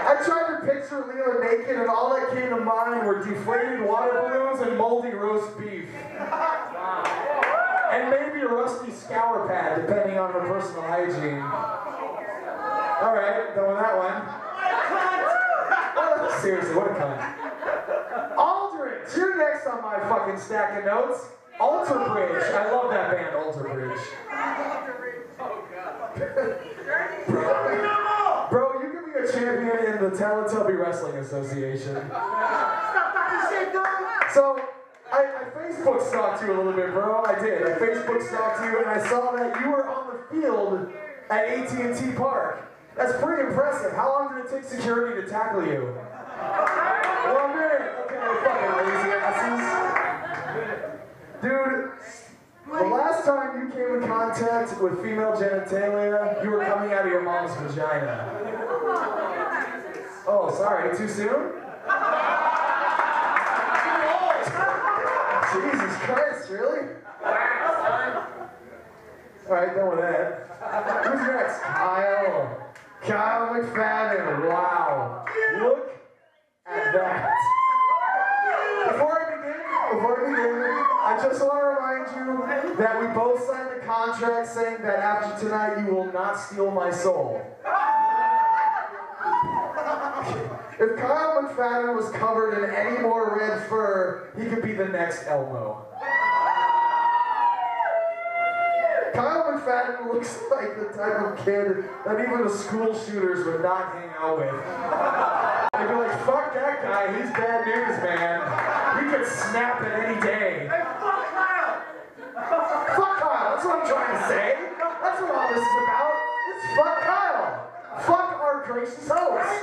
I tried to picture Lila naked, and all that came to mind were deflated water balloons and moldy roast beef. And maybe a rusty scour pad, depending on her personal hygiene. Alright, done with that one. Seriously, what a cunt. Aldrich, you're next on my fucking stack of notes. Alter Bridge. I love that band, Alter Bridge. Bro, you could be a champion in the Teletubby Wrestling Association. So, I Facebook stalked you a little bit, bro. I did. I Facebook stalked you, and I saw that you were on the field at AT&T Park. That's pretty impressive. How long did it take security to tackle you? 1 minute. Okay, fucking lazy asses. Dude, the last time you came in contact with female genitalia, you were coming out of your mom's vagina. Oh, sorry, too soon? Jesus Christ, really? Alright, done with that. Who's next? Kyle McFadden. Wow. Look at that. Before I begin, I just want to remind you that we both signed a contract saying that after tonight you will not steal my soul. If Kyle McFadden was covered in any more red fur, he could be the next Elmo. Kyle McFadden looks like the type of kid that even the school shooters would not hang out with. They'd be like, fuck that guy, he's bad news, man. He could snap at any day. Hey, fuck Kyle! Fuck Kyle, that's what I'm trying to say. That's what all this is about. It's fuck Kyle. Fuck our gracious host.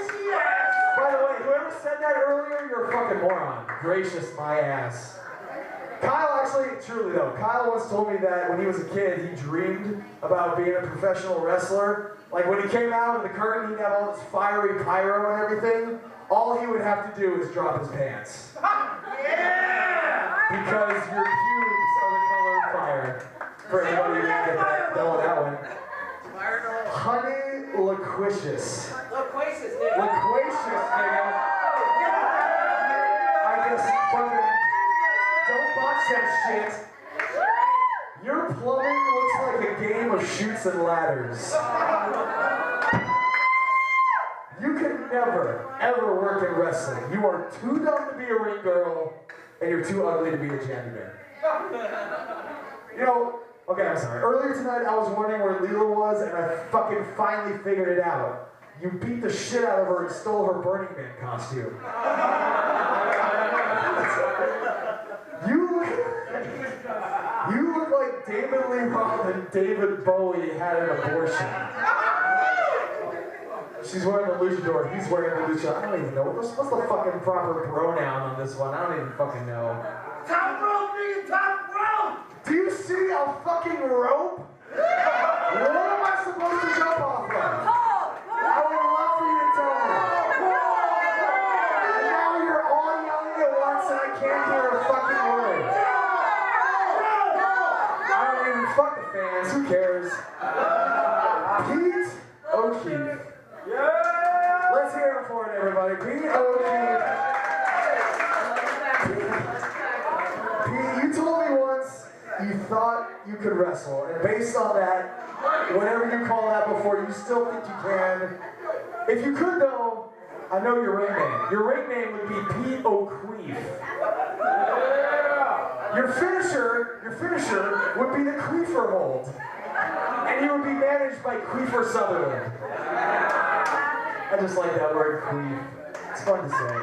By the way, whoever said that earlier, you're a fucking moron. Gracious my ass. Kyle actually, truly though, Kyle once told me that when he was a kid, he dreamed about being a professional wrestler. Like when he came out of the curtain, he'd have all this fiery pyro and everything. All he would have to do is drop his pants. Yeah! Because your pubes are the fire. For anybody who didn't get that, know that one. Honey Loquacious. Loquacious, nigga. Loquacious, nigga. I just fucking don't botch that shit. Your plumbing looks like a game of chutes and ladders. You can never, ever work in wrestling. You are too dumb to be a ring girl, and you're too ugly to be a janitor. You know, okay, I'm sorry. Earlier tonight, I was wondering where Leela was, and I fucking finally figured it out. You beat the shit out of her and stole her Burning Man costume. You look like David Lee Roth and David Bowie had an abortion. She's wearing the luchador. He's wearing the luchador. I don't even know. What's the fucking proper pronoun on this one? I don't even fucking know. Top rope, nigga, top rope! Do you see a fucking rope? What am I supposed to jump off of? I would love for you to tell me. And now you're all yelling at once and I can't hear a fucking word. I don't even fuck the fans. Who cares? Pete O'Keefe. Yeah! Let's hear it for it, everybody. Pete O'Keefe. Pete, you told me once you thought you could wrestle, and based on that, whatever you call that before, you still think you can. If you could, though, I know your ring name. Your ring name would be Pete O'Queef. Your finisher would be the Queefer hold, and you would be managed by Queefer Sutherland. I just like that word, queef. It's fun to say.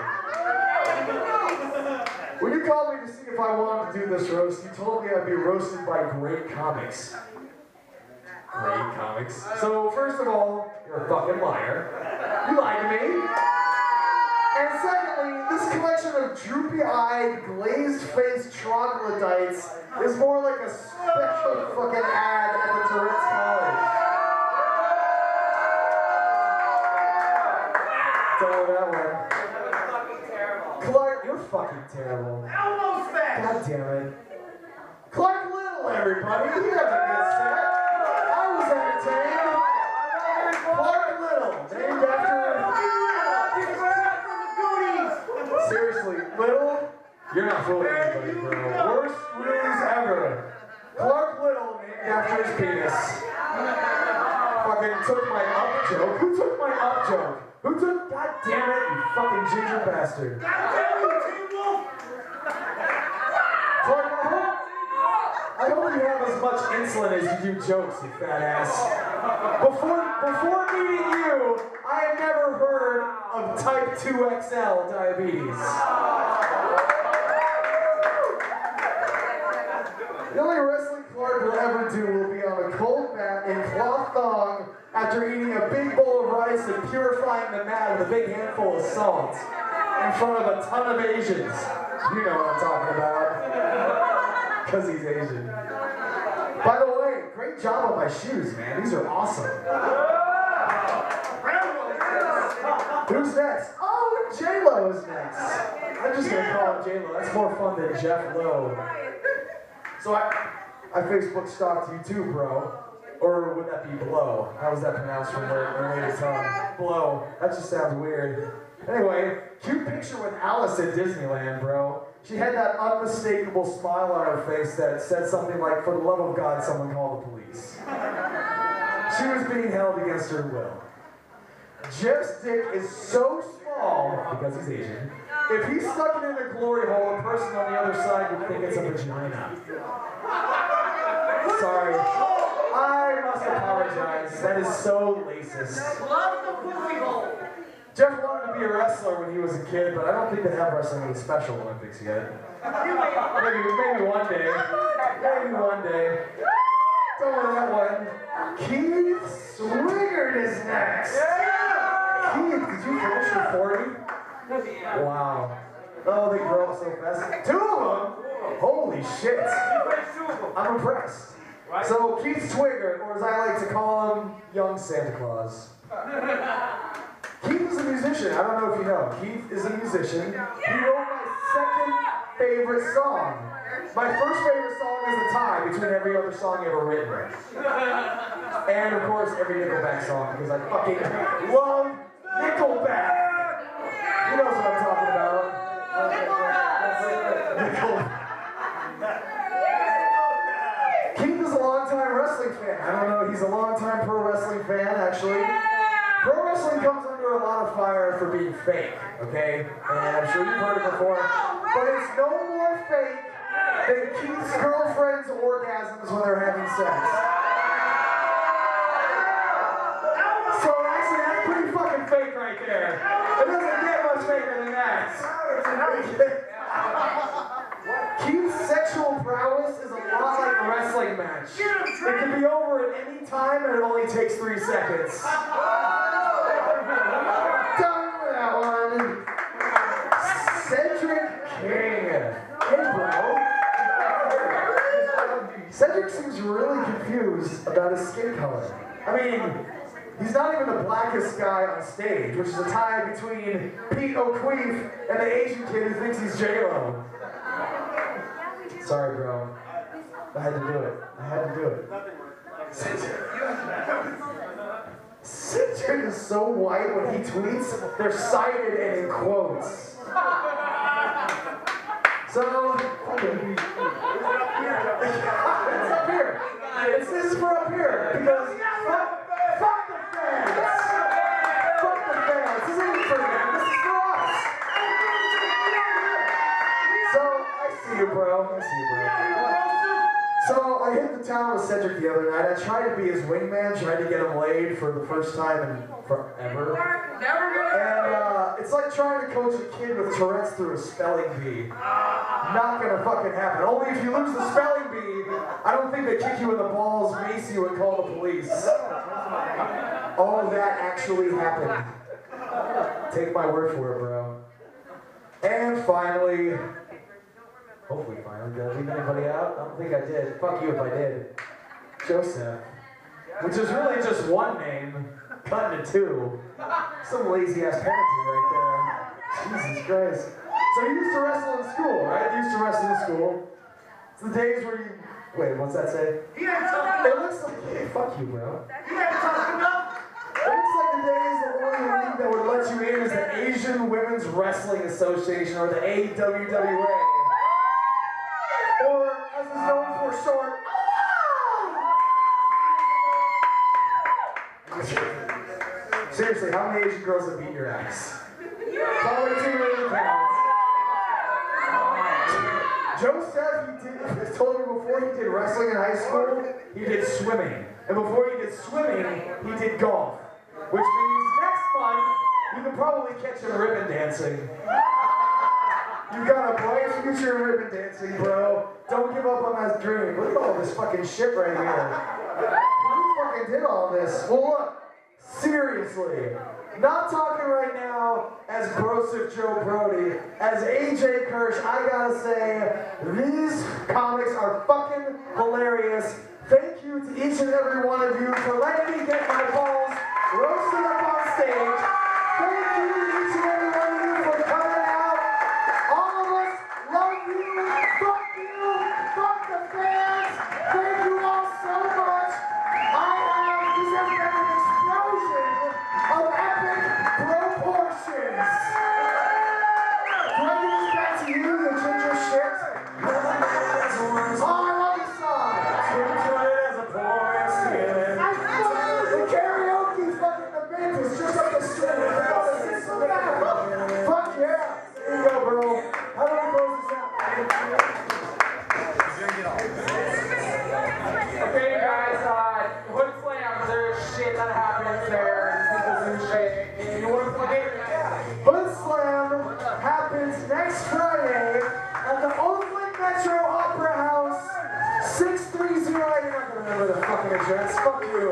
When you called me to see if I wanted to do this roast, you told me I'd be roasted by great comics. Great comics. So, first of all, you're a fucking liar. You lied to me. And secondly, this collection of droopy-eyed, glazed-faced troglodytes is more like a special fucking ad at the Tourette's College. Don't know that one. Clark, you're fucking terrible. Almost fast! God damn it. Clark Little, everybody. He had a good set. I was entertained. Clark Little, named after... Seriously, Little, you're not fooling anybody, bro. Worst ruse ever. Clark Little, named after his penis. Fucking took my up joke. Who took my up joke? Who took? God damn it, you fucking ginger bastard. God damn it, Team Wolf! Clark, I hope you have as much insulin as you do jokes, you fat ass. Before meeting you, I had never heard of type 2XL diabetes. The only wrestling Clark will ever do will be on a cold mat in cloth thong after eating a big bowl of rice and purifying the mat with a big handful of salt in front of a ton of Asians. You know what I'm talking about. Because he's Asian. By the way, great job on my shoes, man. These are awesome. Who's next? Oh, J-Lo is next. I'm just going to call him J-Lo. That's more fun than Jeff Lowe. So I Facebook stalked you too, bro. Or would that be blow? How was that pronounced from their native tongue? Blow. That just sounds weird. Anyway, cute picture with Alice at Disneyland, bro. She had that unmistakable smile on her face that said something like, "For the love of God, someone call the police." She was being held against her will. Jeff's dick is so small, because he's Asian, if he stuck it in a glory hole, a person on the other side would think it's a vagina. Sorry. I must apologize. That is so racist. Love the pussy hole! Jeff wanted to be a wrestler when he was a kid, but I don't think they have wrestling in the Special Olympics yet. Maybe one day. Maybe one day. Don't worry that one. Keith Swiggart is next. Keith, did you finish your 40? Wow. Oh, they grow up so fast. 2 of them? Holy shit. I'm impressed. So Keith Swiggart, or as I like to call him, Young Santa Claus. Keith is a musician. I don't know if you know. Keith is a musician. He wrote my second favorite song. My first favorite song is a tie between every other song ever written. And of course, every Nickelback song, because I fucking love Nickelback. He knows what I'm talking about. Nickelback. Keith is a longtime wrestling fan. I don't know, he's a longtime pro wrestling fan, actually. Pro wrestling comes under a lot of fire for being fake, okay? And I'm sure you've heard it before. But it's no more fake than Keith's girlfriend's orgasms when they're having sex. So actually, that's pretty fucking fake right there. It doesn't get much faker than that. Keith's sexual prowess is a lot like a wrestling match. It can be over at any time and it only takes 3 seconds. Done with that one. Cedric King. Hey, bro. Cedric seems really confused about his skin color. I mean, he's not even the blackest guy on stage, which is a tie between Pete O'Queef and the Asian kid who thinks he's J-Lo. Sorry, bro. I had to do it. I had to do it. Cedric is so white when he tweets, they're cited and in quotes. So, it's up here. This is for up here. Because fuck the fans. Fuck the fans. This isn't for them. This is for us. So, I see you, bro. I see you, bro. So, I hit the town with Cedric the other night. I tried to be his wingman, tried to get him laid for the first time in forever. And it's like trying to coach a kid with Tourette's through a spelling bee. Not gonna fucking happen. Only if you lose the spelling bee, I don't think they kick you in the balls, mace you, and call the police. All of that actually happened. Take my word for it, bro. And finally, hopefully finally, did I leave anybody out? I don't think I did. Fuck you if I did. Joseph. Which is really just one name, cut into 2. Some lazy ass parenting right there. Jesus Christ. So you used to wrestle in school, right? You used to wrestle in school. It's the days where you... Wait, what's that say? It looks like... Hey, fuck you, bro. It looks like the days the only league that would let you in is the Asian Women's Wrestling Association, or the AWWA. Or, as is known for short... Seriously, how many Asian girls have beat your ass? Probably 2 million pounds. Joseph, he told me before he did wrestling in high school, he did swimming. And before he did swimming, he did golf. Which means next month, you can probably catch him ribbon dancing. You've got a bright future in ribbon dancing, bro. Don't give up on that dream. Look at all this fucking shit right here. Who fucking did all this? Well, look. Seriously, not talking right now as Broseph Joe Brody, as AJ Kirsch, I gotta say, these comics are fucking hilarious. Thank you to each and every one of you for letting me get my balls roasted up on stage. Thank you to each and every one of you for coming out. All of us love you. Fuck the fans. Thank you all so much. This has been an explosion of epic proportions. Do I give this back to you, the ginger shit? Oh, I love this song. The karaoke fucking event is just like a strip. Fuck yeah. There you go, bro. How do I close this out? Okay, guys, Hood Slam, there's shit that happens there, and people do shit. You want to play? Hood Slam happens next Friday at the Oakland Metro Opera House, 630. I'm not gonna remember the fucking address. Fuck you.